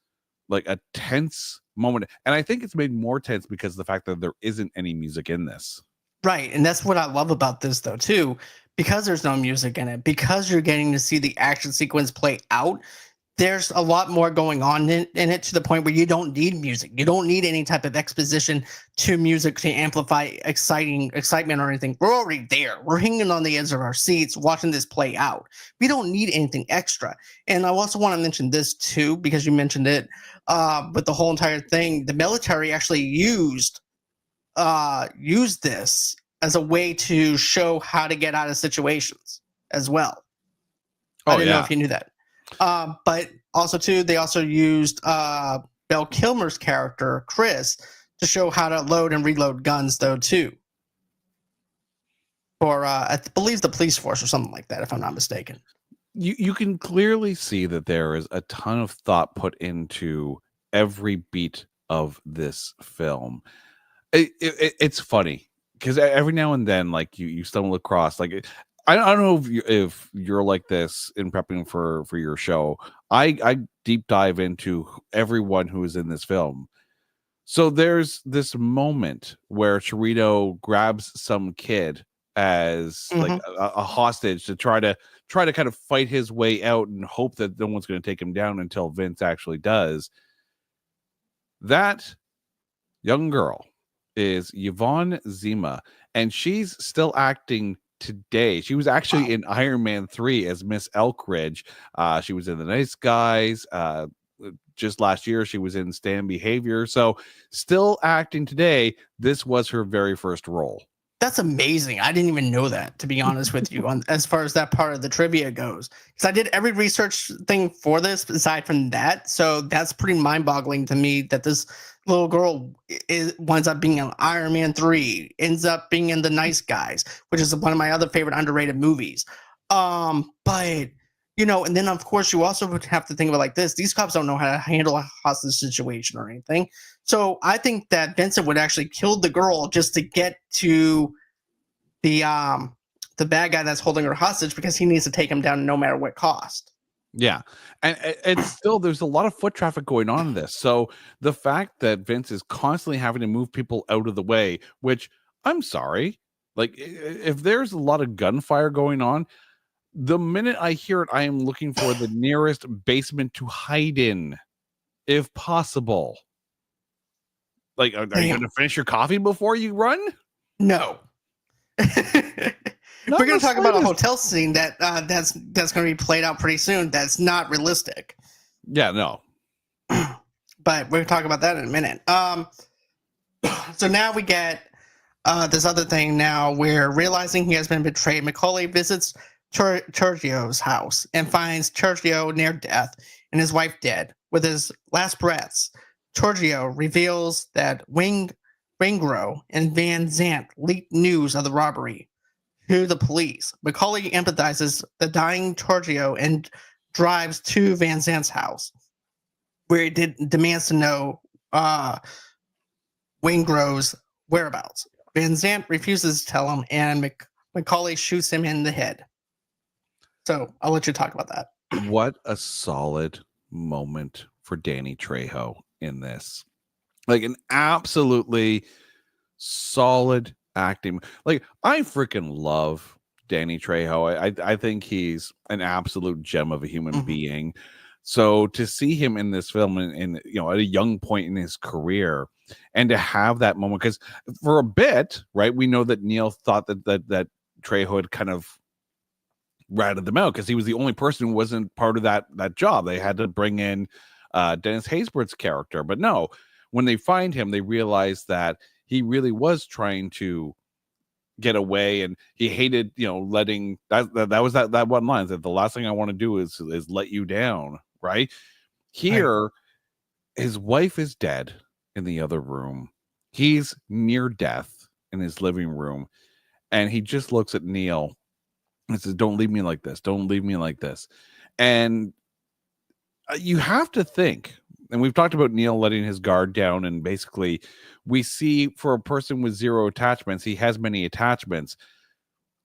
like a tense moment, and I think it's made more tense because of the fact that there isn't any music in this. right, and that's what I love about this though too, because there's no music in it, because you're getting to see the action sequence play out. There's a lot more going on in it, to the point where you don't need music. You don't need any type of exposition to music to amplify excitement or anything. We're already there. We're hanging on the edge of our seats watching this play out. We don't need anything extra. And I also want to mention this too, because you mentioned it, with the whole entire thing. The military actually used this as a way to show how to get out of situations as well. I Oh didn't know yeah. if you knew that. But also too, they also used Val Kilmer's character Chris to show how to load and reload guns though too. For I believe the police force or something like that, if I'm not mistaken. You can clearly see that there is a ton of thought put into every beat of this film. It's funny because every now and then, like you stumble across like I don't know if you're like this in prepping for your show. I deep dive into everyone who is in this film. So there's this moment where Chirito grabs some kid as like Hmm. a hostage to try to kind of fight his way out and hope that no one's going to take him down until Vince actually does. That young girl is Yvonne Zima, and she's still acting today. She was actually Wow, in Iron Man 3 as Miss Elkridge. She was in The Nice Guys. Just last year, she was in Stand Behavior. So, still acting today. This was her very first role. that's amazing. I didn't even know that, to be honest with you, on as far as that part of the trivia goes. Because I did every research thing for this aside from that, so that's pretty mind-boggling to me that this little girl winds up being in Iron Man 3, ends up being in The Nice Guys, which is one of my other favorite underrated movies. But And then of course you also would have to think about like this. These cops don't know how to handle a hostage situation or anything. So I think that Vincent would actually kill the girl just to get to the bad guy that's holding her hostage because he needs to take him down no matter what cost. Yeah. And it's still, there's a lot of foot traffic going on in this. So the fact that Vince is constantly having to move people out of the way, which I'm sorry, like if there's a lot of gunfire going on, the minute I hear it, I am looking for the nearest basement to hide in, if possible. Like, are you going to finish your coffee before you run? No. We're going to talk about a hotel scene that's going to be played out pretty soon. That's not realistic. Yeah, no. But we're going to talk about that in a minute. So now we get this other thing now where realizing he has been betrayed, Macaulay visits Sergio's house and finds Sergio near death and his wife dead. With his last breaths, Sergio reveals that Waingro and Van Zandt leaked news of the robbery to the police. Macaulay empathizes the dying Sergio and drives to Van Zandt's house, where he demands to know Waingro's whereabouts. Van Zandt refuses to tell him, and Macaulay shoots him in the head. So I'll let you talk about that. What a solid moment for Danny Trejo in this. Like an absolutely solid acting. Like I freaking love Danny Trejo. I think he's an absolute gem of a human being. So to see him in this film in at a young point in his career and to have that moment, because for a bit, right, we know that Neil thought that Trejo had kind of ratted them out because he was the only person who wasn't part of that job. They had to bring in Dennis Haysbert's character, but no, when they find him, they realize that he really was trying to get away, and he hated, letting that was that one line that the last thing I want to do is let you down. Right here, his wife is dead in the other room. He's near death in his living room, and he just looks at Neil and says, "Don't leave me like this. Don't leave me like this." And you have to think, and we've talked about Neil letting his guard down, and basically we see for a person with zero attachments, he has many attachments.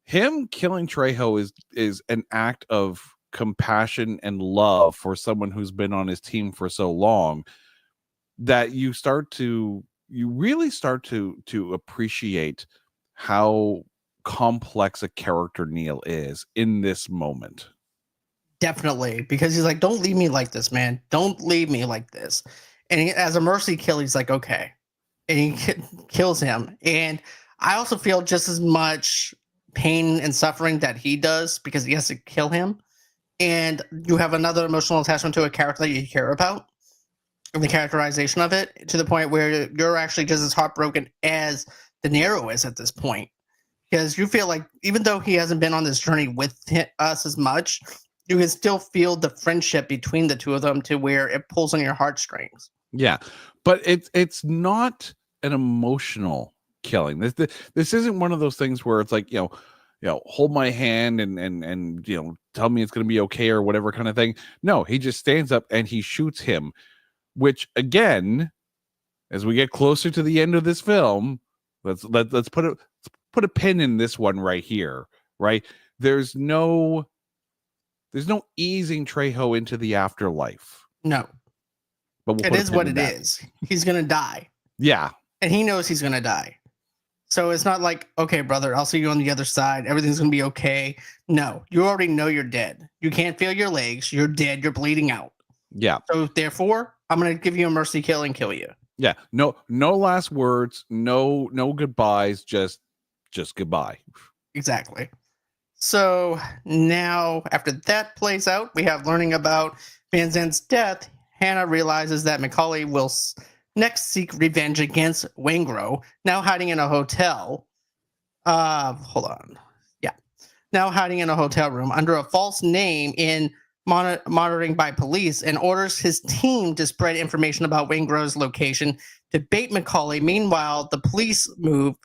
Him killing Trejo is an act of compassion and love for someone who's been on his team for so long that you really start to appreciate how complex a character Neil is in this moment. Definitely, because he's like, don't leave me like this, man. Don't leave me like this. And as a mercy kill, he's like, okay. And he kills him. And I also feel just as much pain and suffering that he does because he has to kill him. And you have another emotional attachment to a character that you care about, and the characterization of it, to the point where you're actually just as heartbroken as De Niro is at this point. Because you feel like, even though he hasn't been on this journey with us as much, you can still feel the friendship between the two of them to where it pulls on your heartstrings. Yeah, but it's not an emotional killing. This isn't one of those things where it's like, hold my hand and tell me it's going to be okay or whatever kind of thing. No, he just stands up and he shoots him, which again, as we get closer to the end of this film, let's put a pin in this one right here, right? There's no easing Trejo into the afterlife. No. But it is what it is. He's going to die. Yeah. And he knows he's going to die. So it's not like, okay, brother, I'll see you on the other side. Everything's going to be okay. No, you already know you're dead. You can't feel your legs. You're dead. You're bleeding out. Yeah. So therefore, I'm going to give you a mercy kill and kill you. Yeah. No last words. No goodbyes. Just goodbye. Exactly. So now, after that plays out, we have learning about Van Zandt's death. Hannah realizes that Macaulay will next seek revenge against Waingro, now hiding in a hotel. Hold on. Yeah. Now hiding in a hotel room under a false name in monitoring by police, and orders his team to spread information about Waingro's location to bait Macaulay. Meanwhile, the police move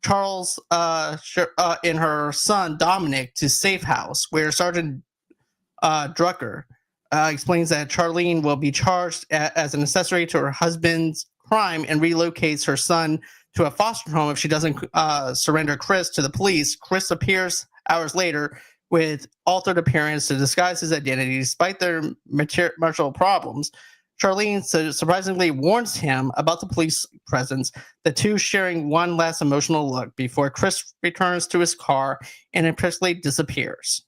Charles and her son Dominic to safe house, where Sergeant Drucker, explains that Charlene will be charged as an accessory to her husband's crime and relocates her son to a foster home if she doesn't surrender Chris to the police. Chris appears hours later with altered appearance to disguise his identity. Despite their marital problems, Charlene surprisingly warns him about the police presence, the two sharing one last emotional look before Chris returns to his car and impressively disappears.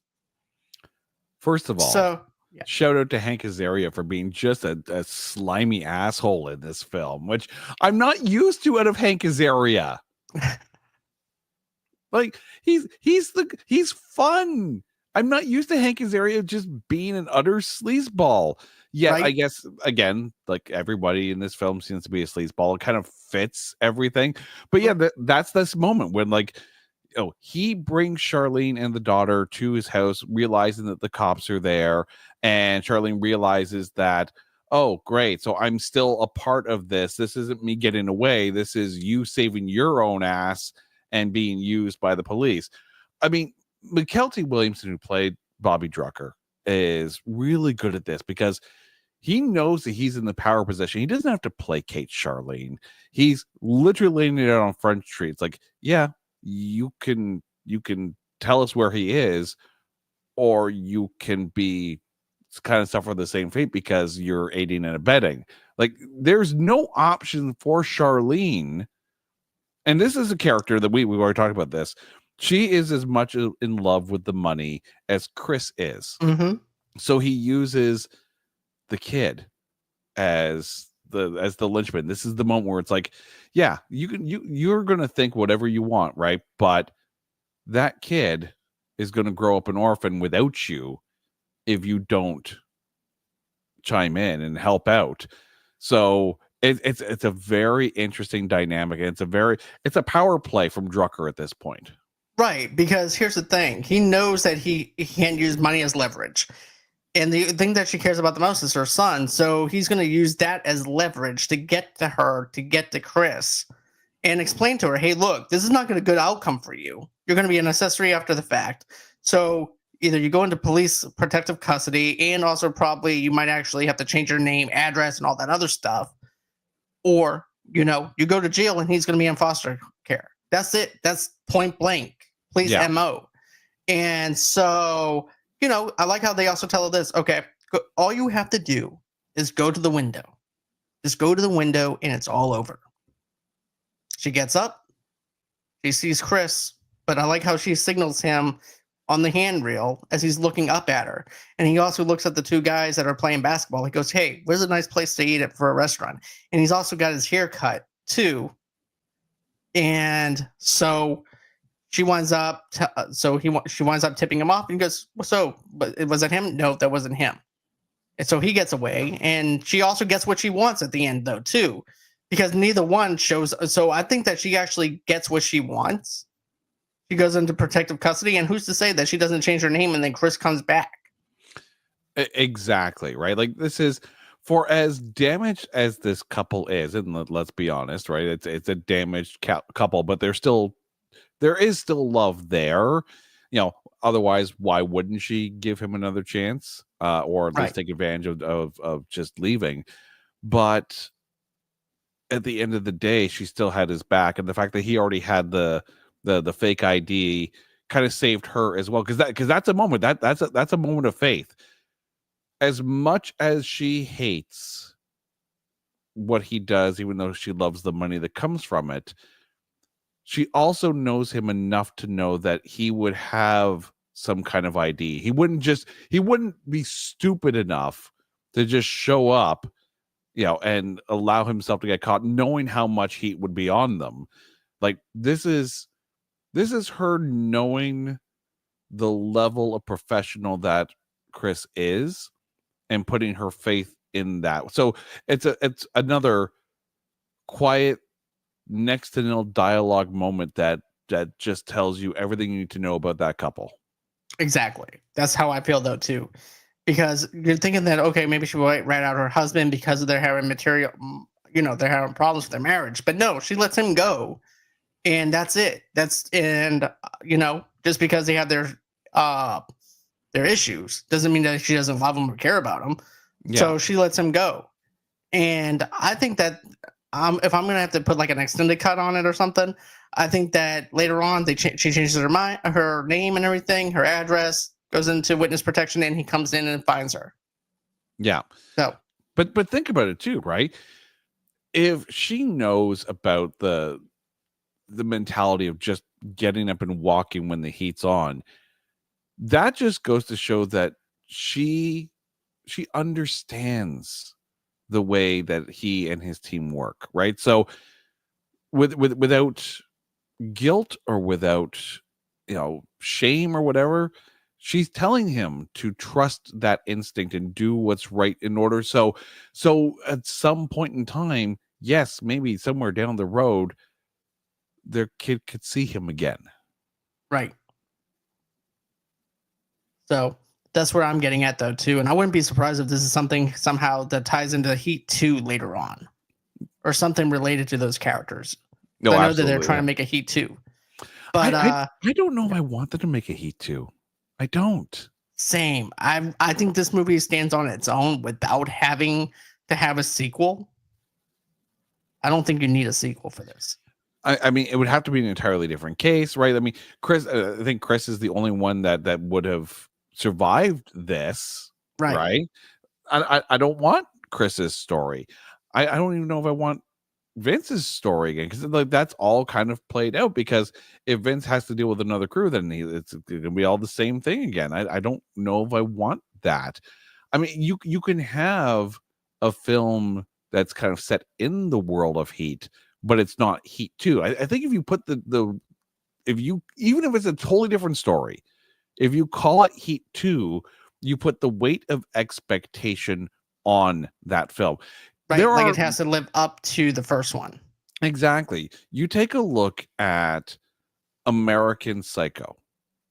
First of all, So, yeah. Shout out to Hank Azaria for being just a slimy asshole in this film, which I'm not used to out of Hank Azaria. Like he's fun. I'm not used to Hank Azaria just being an utter sleazeball. Yeah, Right? I guess again, like everybody in this film seems to be a sleazeball. It kind of fits everything. But yeah, that's this moment when like, oh, he brings Charlene and the daughter to his house, realizing that the cops are there, and Charlene realizes that, oh, great, so I'm still a part of this. This isn't me getting away. This is you saving your own ass and being used by the police. I mean, McKelty Williamson, who played Bobby Drucker, is really good at this because he knows that he's in the power position. He doesn't have to placate Charlene. He's literally laying it out on Front Street. It's like, yeah, you can tell us where he is, or you can be kind of suffer the same fate because you're aiding and abetting. Like, there's no option for Charlene. And this is a character that we've already talked about this. She is as much in love with the money as Chris is. Mm-hmm. So he uses the kid as the linchpin. This is the moment where it's like, yeah, you're gonna think whatever you want, right? But that kid is gonna grow up an orphan without you if you don't chime in and help out. So it's a very interesting dynamic, and it's a power play from Drucker at this point. Right, because here's the thing. He knows that he can't use money as leverage. And the thing that she cares about the most is her son. So he's going to use that as leverage to get to her, to get to Chris, and explain to her, hey, look, this is not going to be a good outcome for you. You're going to be an accessory after the fact. So either you go into police protective custody, and also probably you might actually have to change your name, address, and all that other stuff. Or, you go to jail and he's going to be in foster care. That's it. That's point blank. Please, yeah. MO. And so, I like how they also tell her this. Okay, all you have to do is go to the window. Just go to the window and it's all over. She gets up. She sees Chris, but I like how she signals him on the handrail as he's looking up at her. And he also looks at the two guys that are playing basketball. He goes, hey, where's a nice place to eat it for a restaurant? And he's also got his hair cut too. And so she winds up, she winds up tipping him off, and he goes, but was it him? No, that wasn't him. And so he gets away, and she also gets what she wants at the end, though, too, because neither one shows. So I think that she actually gets what she wants. She goes into protective custody, and who's to say that she doesn't change her name and then Chris comes back? Exactly, right? Like, this is, for as damaged as this couple is, and let's be honest, right? It's a damaged couple, but there is still love there. Otherwise, why wouldn't she give him another chance, or at least take advantage of just leaving? But at the end of the day, she still had his back, and the fact that he already had the fake ID kind of saved her as well, because that's a moment that's a moment of faith. As much as she hates what he does, even though she loves the money that comes from it, she also knows him enough to know that he would have some kind of ID. He wouldn't be stupid enough to just show up, and allow himself to get caught, knowing how much heat would be on them. Like, this is her knowing the level of professional that Chris is and putting her faith in that. So it's another quiet, next to nil dialogue moment that just tells you everything you need to know about that couple. Exactly. That's how I feel, though, too. Because you're thinking that, okay, maybe she will rat out her husband because they're having they're having problems with their marriage. But no, she lets him go. And that's it. Just because they have their their issues. Doesn't mean that she doesn't love him or care about him. Yeah. So she lets him go. And I think that if I'm gonna have to put like an extended cut on it or something, I think that later on she changes her name and everything, her address, goes into witness protection, and he comes in and finds her. Yeah. So, but think about it too, right? If she knows about the mentality of just getting up and walking when the heat's on, that just goes to show that she understands the way that he and his team work, right? So without guilt or without shame or whatever, she's telling him to trust that instinct and do what's right in order. So at some point in time, yes, maybe somewhere down the road, their kid could see him again. right. So that's where I'm getting at though too. And I wouldn't be surprised if this is something somehow that ties into Heat 2 later on. Or something related to those characters. No, I know that they're trying to make a Heat 2. But I don't know if I want them to make a Heat 2. I don't. Same. I think this movie stands on its own without having to have a sequel. I don't think you need a sequel for this. I mean, it would have to be an entirely different case, right? I mean, Chris, I think Chris is the only one that would have survived this, right? I don't want Chris's story. I don't even know if I want Vince's story again, because like that's all kind of played out, because if Vince has to deal with another crew, then it's gonna be all the same thing again. I don't know if I want that. I mean, you can have a film that's kind of set in the world of Heat, but it's not Heat 2. I think if you put if you, even if it's a totally different story, if you call it Heat 2, you put the weight of expectation on that film. Right, like it has to live up to the first one. Exactly. You take a look at American Psycho,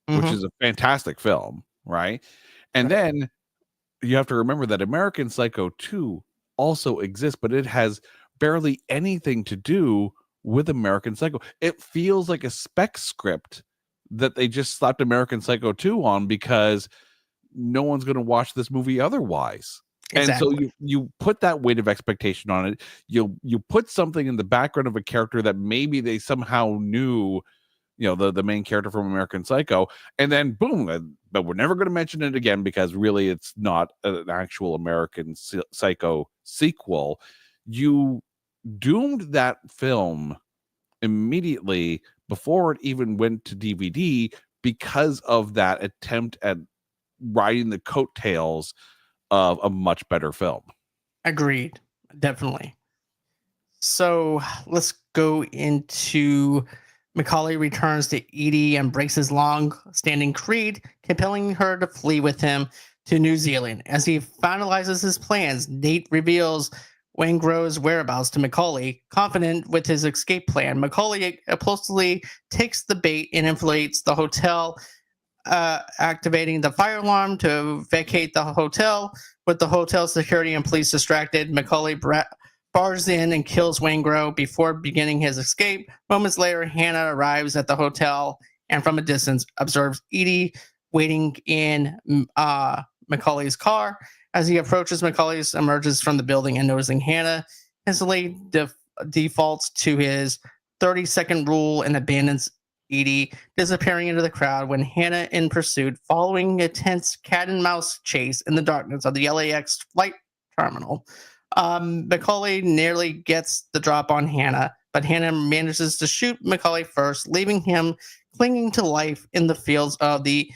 which is a fantastic film, right? And then you have to remember that American Psycho 2 also exists, but it has barely anything to do with American Psycho. It feels like a spec script that they just slapped American Psycho 2 on because no one's going to watch this movie otherwise. Exactly. And so you put that weight of expectation on it. You put something in the background of a character that maybe they somehow knew, the main character from American Psycho, and then boom, but we're never going to mention it again because really it's not an actual American Psycho sequel. You doomed that film immediately before it even went to DVD because of that attempt at riding the coattails of a much better film. Agreed. Definitely. So let's go into Macaulay returns to Edie and breaks his long-standing creed, compelling her to flee with him to New Zealand. As he finalizes his plans, Nate reveals Wangro's whereabouts to Macaulay. Confident with his escape plan, Macaulay impulsively takes the bait and inflates the hotel, activating the fire alarm to vacate the hotel. With the hotel security and police distracted, Macaulay bars in and kills Wangro before beginning his escape. Moments later, Hannah arrives at the hotel and from a distance observes Edie waiting in Macaulay's car. As he approaches, Macaulay emerges from the building and noticing Hannah instantly defaults to his 30-second rule and abandons Edie, disappearing into the crowd when Hannah in pursuit, following a tense cat and mouse chase in the darkness of the LAX flight terminal. Macaulay nearly gets the drop on Hannah, but Hannah manages to shoot Macaulay first, leaving him clinging to life in the fields of the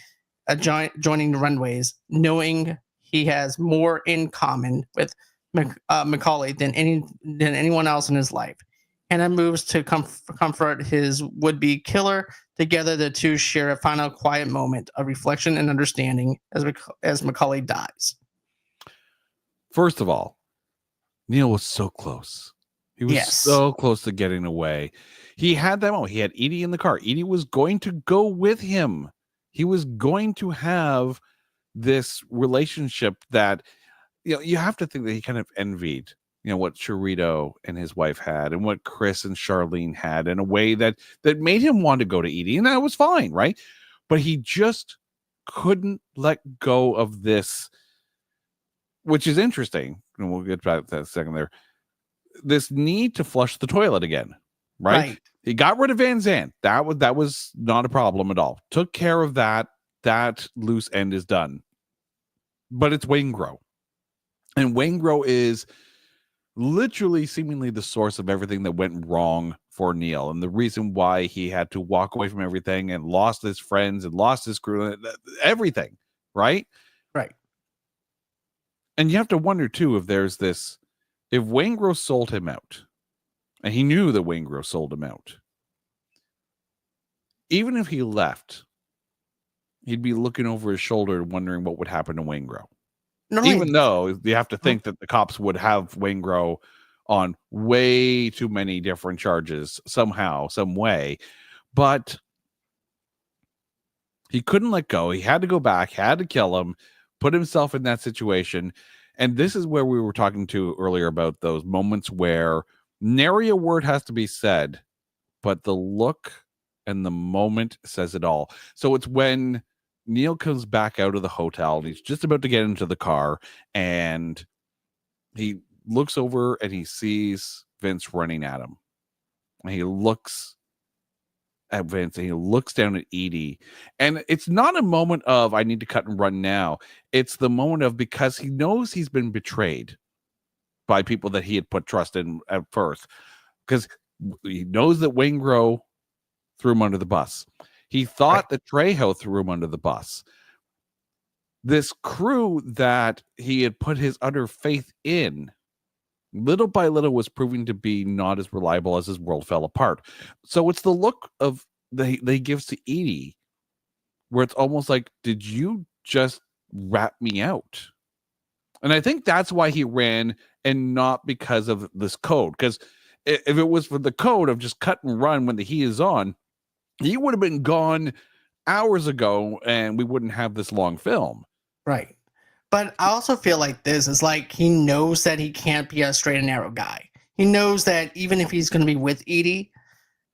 adjoining runways, knowing he has more in common with Macaulay than anyone else in his life. Hannah moves to comfort his would-be killer. Together, the two share a final quiet moment of reflection and understanding as Macaulay dies. First of all, Neil was so close. He was so close to getting away. He had that moment. He had Edie in the car. Edie was going to go with him. He was going to have this relationship that, you have to think that he kind of envied, what Chirito and his wife had and what Chris and Charlene had in a way that made him want to go to Edie. And that was fine, right? But he just couldn't let go of this, which is interesting. And we'll get back to that in a second there. This need to flush the toilet again, right? Right. He got rid of Van Zandt. That was not a problem at all. Took care of that. That loose end is done. But it's Waingro. And Waingro is literally seemingly the source of everything that went wrong for Neil, and the reason why he had to walk away from everything and lost his friends and lost his crew, everything, right? Right. And you have to wonder too if Waingro sold him out, and he knew that Waingro sold him out. Even if he left, he'd be looking over his shoulder wondering what would happen to Waingro. No, Even though you have to think that the cops would have Waingro on way too many different charges somehow, some way. But he couldn't let go. He had to go back, had to kill him, put himself in that situation. And this is where we were talking to earlier about those moments where nary a word has to be said, but the look and the moment says it all. So it's when Neil comes back out of the hotel and he's just about to get into the car, and he looks over and he sees Vince running at him. And he looks at Vince and he looks down at Edie. And it's not a moment of I need to cut and run now. It's the moment of, because he knows he's been betrayed by people that he had put trust in at first. Because he knows that Waingro threw him under the bus. He thought that Trejo threw him under the bus. This crew that he had put his utter faith in, little by little, was proving to be not as reliable as his world fell apart. So it's the look of they gives to Edie, where it's almost like, did you just rat me out? And I think that's why he ran, and not because of this code. Because if it was for the code of just cut and run when the heat is on, he would have been gone hours ago, and we wouldn't have this long film. Right. But I also feel like this is like, he knows that he can't be a straight and narrow guy. He knows that even if he's going to be with Edie,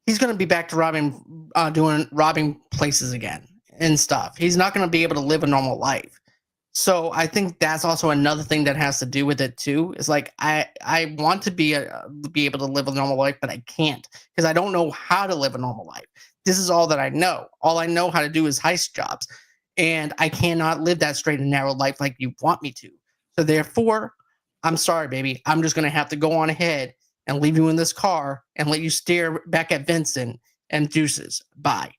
he's going to be back to robbing places again and stuff. He's not going to be able to live a normal life. So I think that's also another thing that has to do with it too. Is like, I want to be able to live a normal life, but I can't, because I don't know how to live a normal life. This is all that I know. All I know how to do is heist jobs. And I cannot live that straight and narrow life like you want me to. So therefore, I'm sorry, baby. I'm just going to have to go on ahead and leave you in this car and let you stare back at Vincent and deuces. Bye.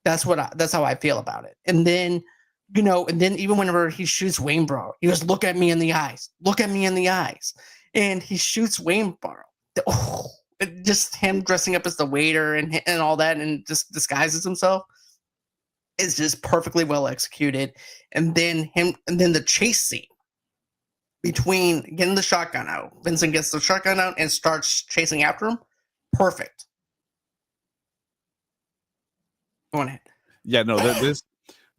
That's how I feel about it. And then, and then even whenever he shoots Wainborough, he goes, look at me in the eyes. Look at me in the eyes. And he shoots Wainborough. Oh, just him dressing up as the waiter and all that, and just disguises himself. Is just perfectly well executed. And then the chase scene between getting the shotgun out. Vincent gets the shotgun out and starts chasing after him. Perfect. Go on ahead. Yeah, no,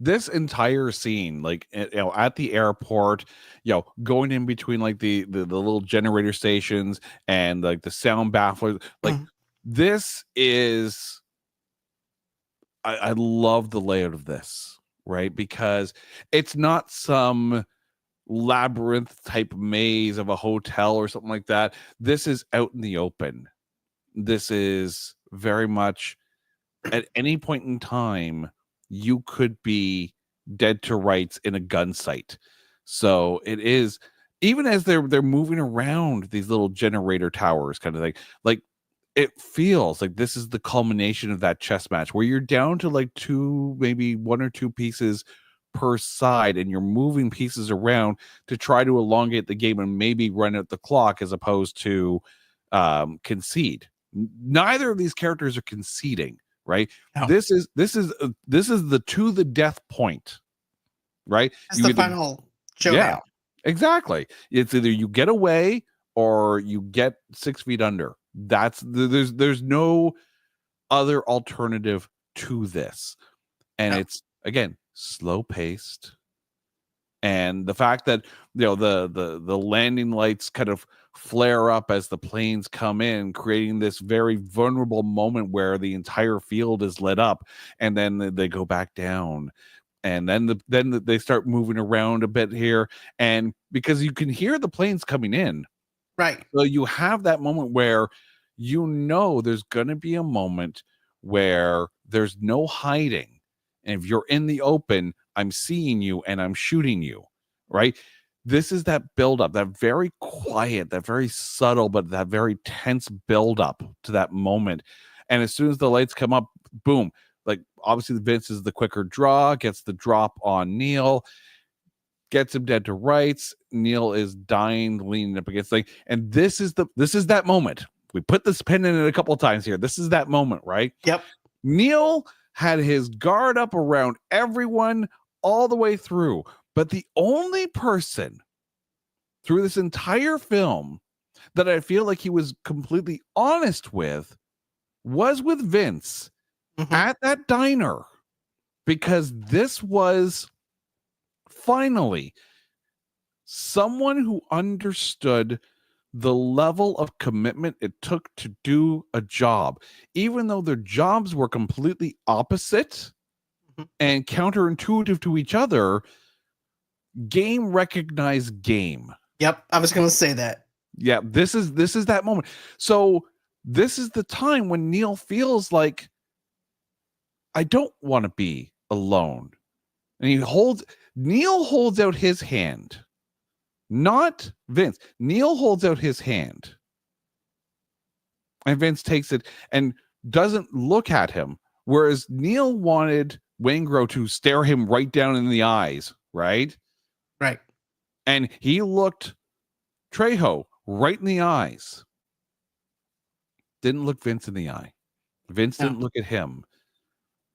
this entire scene, like, at the airport, going in between like the little generator stations and like the sound bafflers, like this is, I love the layout of this, right? Because it's not some labyrinth type maze of a hotel or something like that. This is out in the open. This is very much, at any point in time, you could be dead to rights in a gun sight. So it is, even as they're moving around these little generator towers kind of thing, like, it feels like this is the culmination of that chess match where you're down to like maybe one or two pieces per side, and you're moving pieces around to try to elongate the game and maybe run out the clock, as opposed to concede. Neither of these characters are conceding, right? No. This is the to the death point, right? It's the final showdown. Yeah, exactly. It's either you get away or you get 6 feet under. There's no other alternative to this. And it's, again, slow paced. And the fact that, the landing lights kind of flare up as the planes come in, creating this very vulnerable moment where the entire field is lit up, and then they go back down. and then they start moving around a bit here, and because you can hear the planes coming in, Right. so you have that moment where there's going to be a moment where there's no hiding, and if you're in the open, I'm seeing you and I'm shooting you, right? This is that buildup, that very quiet, that very subtle, but that very tense buildup to that moment. And as soon as the lights come up, boom, like obviously Vince is the quicker draw, gets the drop on Neil, gets him dead to rights. Neil is dying, leaning up against thing. And this is that moment. We put this pin in it a couple of times here. This is that moment, right? Yep. Neil had his guard up around everyone all the way through. But the only person through this entire film that I feel like he was completely honest with was with Vince at that diner, because this was finally someone who understood the level of commitment it took to do a job, even though their jobs were completely opposite and counterintuitive to each other. Game recognized game. Yep, I was going to say that. Yeah, this is that moment. So this is the time when Neil feels like, I don't want to be alone. And Neil holds out his hand, not Vince. Neil holds out his hand, and Vince takes it and doesn't look at him. Whereas Neil wanted Waingro to stare him right down in the eyes, right? Right. And he looked Trejo right in the eyes. Didn't look Vince in the eye. Vince didn't look at him,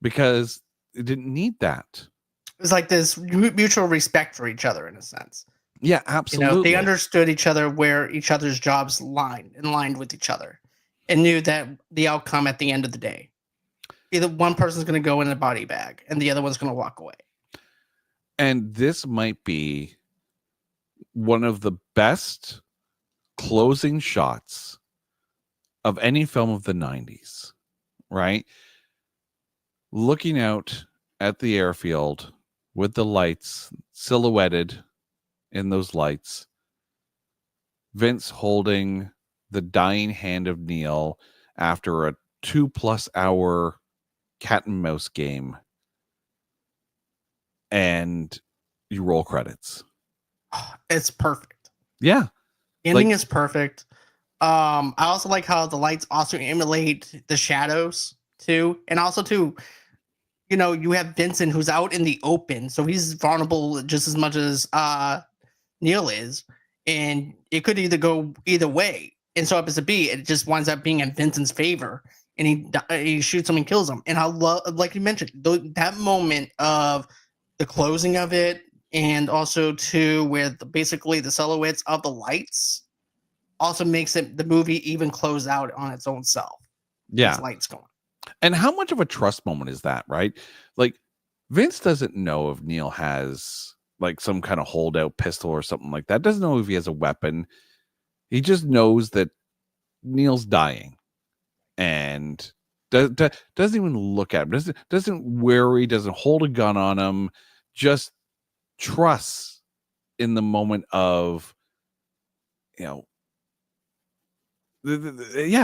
because it didn't need that. It was like this mutual respect for each other in a sense. Yeah, absolutely. They understood each other, where each other's jobs aligned with each other, and knew that the outcome at the end of the day, either one person's going to go in a body bag and the other one's going to walk away. And this might be one of the best closing shots of any film of the 90s, right? Looking out at the airfield with the lights silhouetted in those lights, Vince holding the dying hand of Neil after a 2+ hour cat and mouse game, and you roll credits. It's perfect. Yeah. The ending is perfect. I also like how the lights also emulate the shadows too. And also too, you have Vincent, who's out in the open, so he's vulnerable just as much as Neil is. And it could either go either way. And so happens to be, it just winds up being in Vincent's favor. And he shoots him and kills him. And I love, like you mentioned, that moment of the closing of it, and also too with basically the silhouettes of the lights, also makes the movie even close out on its own self. Yeah. Its lights going. And how much of a trust moment is that, right? Like, Vince doesn't know if Neil has like some kind of holdout pistol or something like that. Doesn't know if he has a weapon. He just knows that Neil's dying, and doesn't even look at him. Doesn't worry. Doesn't hold a gun on him. Just trusts in the moment of, yeah,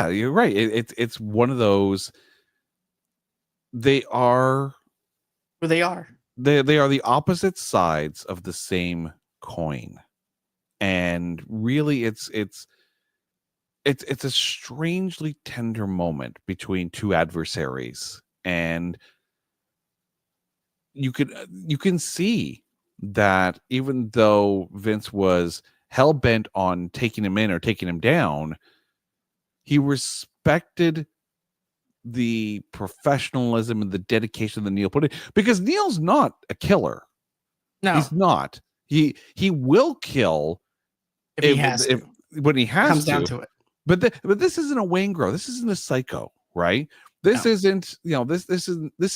you're right. It's one of those. They are Who they are. They are the opposite sides of the same coin, and really, it's a strangely tender moment between two adversaries, and you can see that even though Vince was hell-bent on taking him in or taking him down, he respected the professionalism and the dedication that Neil put in, because Neil's not a killer. No, he's not. He will kill if he has to. When he has Comes to. down to it. But this isn't a Waingro. This isn't a Psycho, right? This isn't, this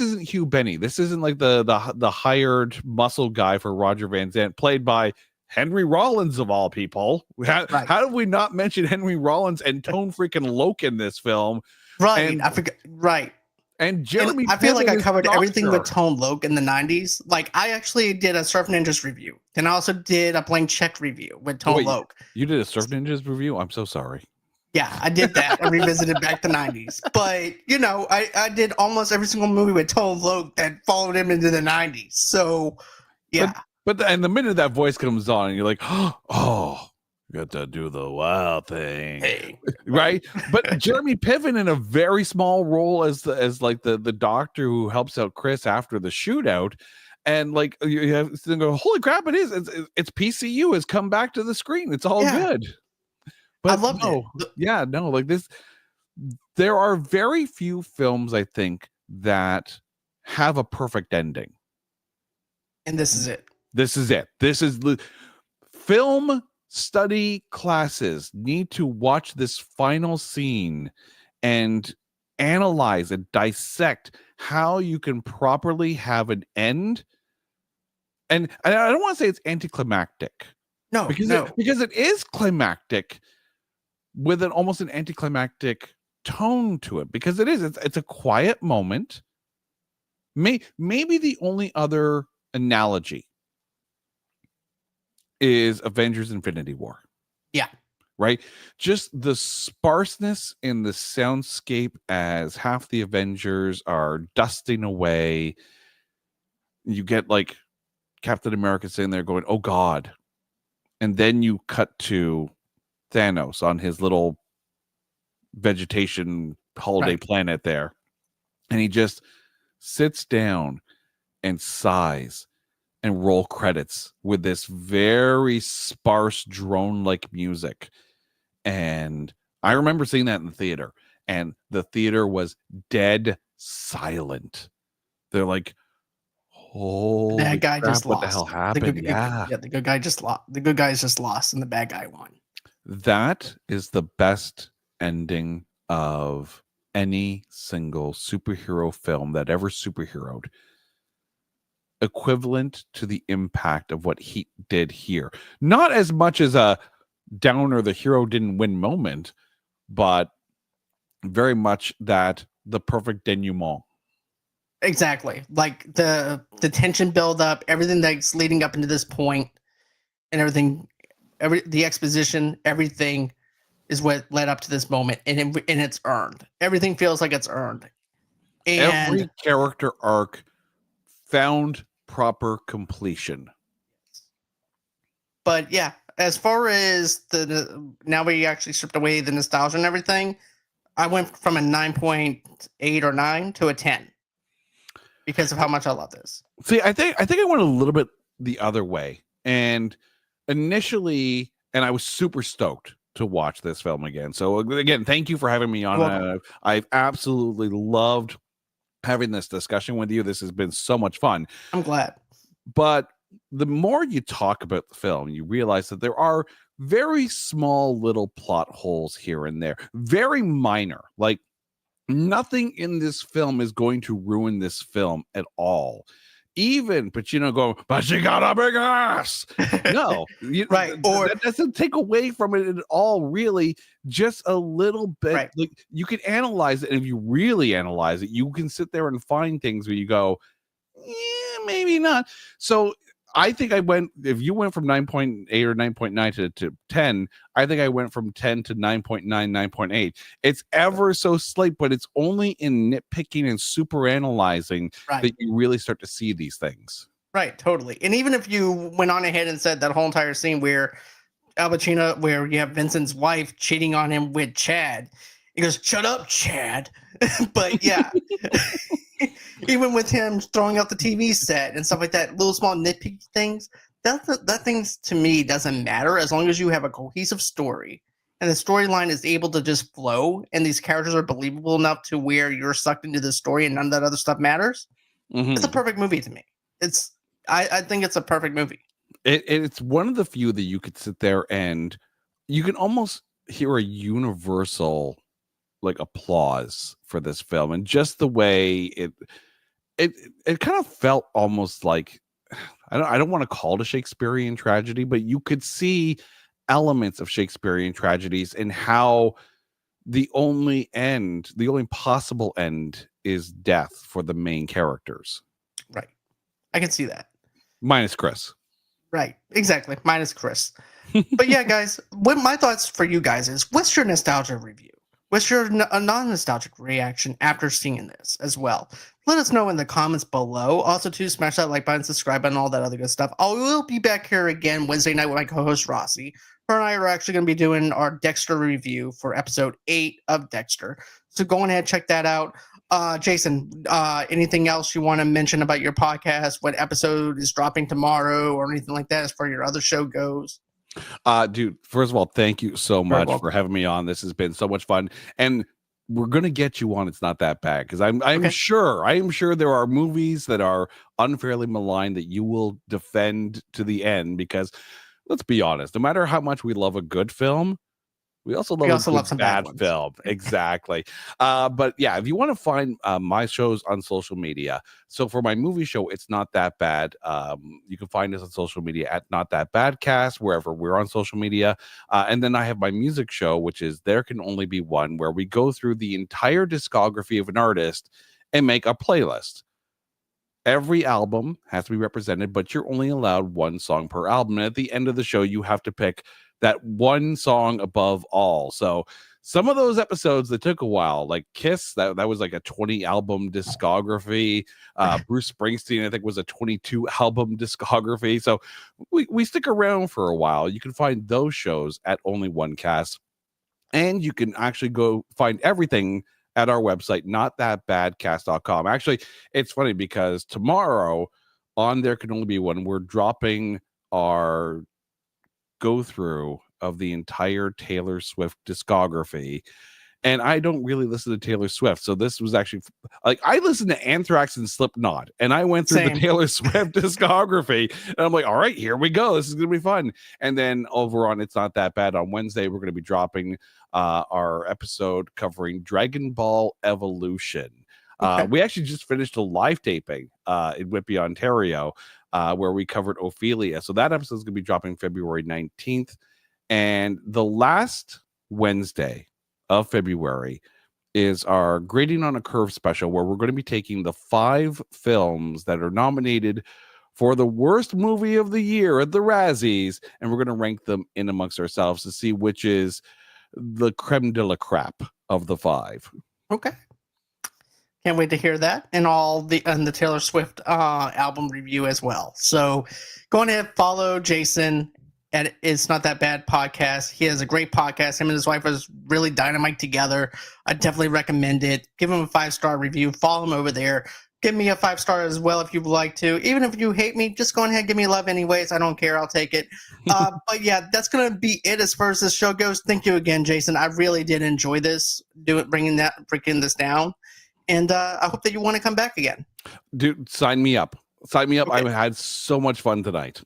isn't Hugh Benny. This isn't like the hired muscle guy for Roger Van Zant, played by Henry Rollins of all people. How did we not mention Henry Rollins and Tone freaking Loc in this film? Right, And, I forgot. Right, And And Jeremy I feel like Piven I is covered the everything with doctor. Tone Loc in the 90s. Like, I actually did a Surf Ninjas review. Then I also did a Blank Check review with Tone Wait, Loc. you did a Surf Ninjas review? I'm so sorry. Yeah, I did that. I revisited back the 90s. But, I did almost every single movie with Tone Loc that followed him into the 90s. So, But yeah. and the minute that voice comes on, you're like, oh, you got to do the wild thing, Hey. right? But Jeremy Piven in a very small role as the doctor who helps out Chris after the shootout, and like you have to go, holy crap! It's PCU has come back to the screen. It's all Yeah, good. I But loved it. no, like this. There are very few films, I think, that have a perfect ending. And this is it. This is it. This is the film study classes need to watch this final scene and analyze and dissect how you can properly have an end. And I don't want to say it's anticlimactic No, because it is climactic with almost an anticlimactic tone to it, because it's a quiet moment. Maybe the only other analogy is Avengers Infinity War. Yeah. Right? Just the sparseness in the soundscape as half the Avengers are dusting away. You get like Captain America sitting there going, oh God. And then you cut to Thanos on his little vegetation holiday planet there. And he just sits down and sighs and roll credits with this very sparse drone-like music. And I remember seeing that in the theater, and the theater was dead silent. They're like, holy that guy crap, just what lost. the hell happened? The good guy just lost. The good guy just lost, and the bad guy won. That is the best ending of any single superhero film that ever superheroed. Equivalent to the impact of what he did here. Not as much as a downer, the hero didn't win moment, but very much that the perfect denouement. Exactly. Like the tension build up, everything that's leading up into this point, and everything, the exposition, everything is what led up to this moment, and it's earned. Everything feels like it's earned. And every character arc found proper completion. But yeah, as far as now we actually stripped away the nostalgia and everything, I went from a 9.8 or 9 to a 10 because of how much I love this. See, I think I went a little bit the other way. And initially, and I was super stoked to watch this film again. So again, thank you for having me on. I've absolutely loved having this discussion with you. This has been so much fun. I'm glad. But the more you talk about the film, you realize that there are very small little plot holes here and there, very minor. Like nothing in this film is going to ruin this film at all. Even Pacino going, but she got a big ass. No, right. Or that doesn't take away from it at all, really. Just a little bit. Right. Like you can analyze it, and if you really analyze it, you can sit there and find things where you go, yeah, maybe not. So I think if you went from 9.8 or 9.9 to 10, I think I went from 10 to 9.9, 9.8. It's ever so slight, but it's only in nitpicking and super analyzing that you really start to see these things. Right, totally. And even if you went on ahead and said that whole entire scene where Al Pacino, where you have Vincent's wife cheating on him with Chad, he goes, "Shut up, Chad." But yeah. Even with him throwing out the TV set and stuff like that, little small nitpicky things, that things to me doesn't matter as long as you have a cohesive story and the storyline is able to just flow and these characters are believable enough to where you're sucked into the story and none of that other stuff matters. Mm-hmm. It's a perfect movie to me. I think it's a perfect movie. It's one of the few that you could sit there and you can almost hear a universal like applause for this film, and just the way it kind of felt almost like, I don't want to call it a Shakespearean tragedy, but you could see elements of Shakespearean tragedies in how the only possible end is death for the main characters. Right. I can see that. Minus Chris. Right. Exactly. Minus Chris. But yeah, guys, what my thoughts for you guys is, what's your nostalgia review? What's your non-nostalgic reaction after seeing this as well? Let us know in the comments below. Also, too, smash that like button, subscribe button, all that other good stuff. I will be back here again Wednesday night with my co-host Rossie. Her and I are actually going to be doing our Dexter review for episode 8 of Dexter. So go ahead and check that out. Jason, anything else you want to mention about your podcast? What episode is dropping tomorrow or anything like that as far as your other show goes? Dude, first of all, thank you so Very much welcome. for having me on. This has been so much fun, and we're gonna get you on. It's Not That Bad, because I'm Okay. sure there are movies that are unfairly maligned that you will defend to the end. Because let's be honest, no matter how much we love a good film, we also love some bad ones. film. Exactly. But yeah, if you want to find my shows on social media, so for my movie show, It's Not That Bad, you can find us on social media at Not That Bad Cast, wherever we're on social media. And then I have my music show, which is There Can Only Be One, where we go through the entire discography of an artist and make a playlist. Every album has to be represented, but you're only allowed one song per album. And at the end of the show, you have to pick that one song above all. So some of those episodes that took a while, like Kiss, that was like a 20 album discography. Bruce Springsteen, I think, was a 22 album discography. So we stick around for a while. You can find those shows at Only One Cast, and you can actually go find everything at our website, notthatbadcast.com. Actually, it's funny because tomorrow on There Can Only Be One, we're dropping our go through of the entire Taylor Swift discography. And I don't really listen to Taylor Swift. So this was actually like, I listened to Anthrax and Slipknot, and I went through the Taylor Swift discography, and I'm like, all right, here we go. This is going to be fun. And then over on It's Not That Bad on Wednesday, we're going to be dropping our episode covering Dragon Ball Evolution. Okay. We actually just finished a live taping in Whitby, Ontario, where we covered Ophelia. So that episode is going to be dropping February 19th. And the last Wednesday of February is our Grading on a Curve special, where we're going to be taking the 5 films that are nominated for the worst movie of the year at the Razzies, and we're going to rank them in amongst ourselves to see which is the creme de la crap of the 5. Okay. Can't wait to hear that, and the Taylor Swift album review as well. So go ahead, follow Jason at It's Not That Bad podcast. He has a great podcast. Him and his wife is really dynamite together. I definitely recommend it. Give him a 5-star review. Follow him over there. Give me a 5-star as well if you'd like to. Even if you hate me, just go ahead and give me love anyways. I don't care. I'll take it. But yeah, that's going to be it as far as this show goes. Thank you again, Jason. I really did enjoy this, breaking this down. And I hope that you want to come back again. Dude, sign me up. Sign me up. Okay. I've had so much fun tonight.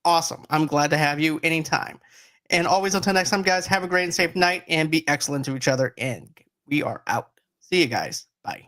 Awesome. I'm glad to have you anytime. And always until next time, guys, have a great and safe night and be excellent to each other. And we are out. See you guys. Bye.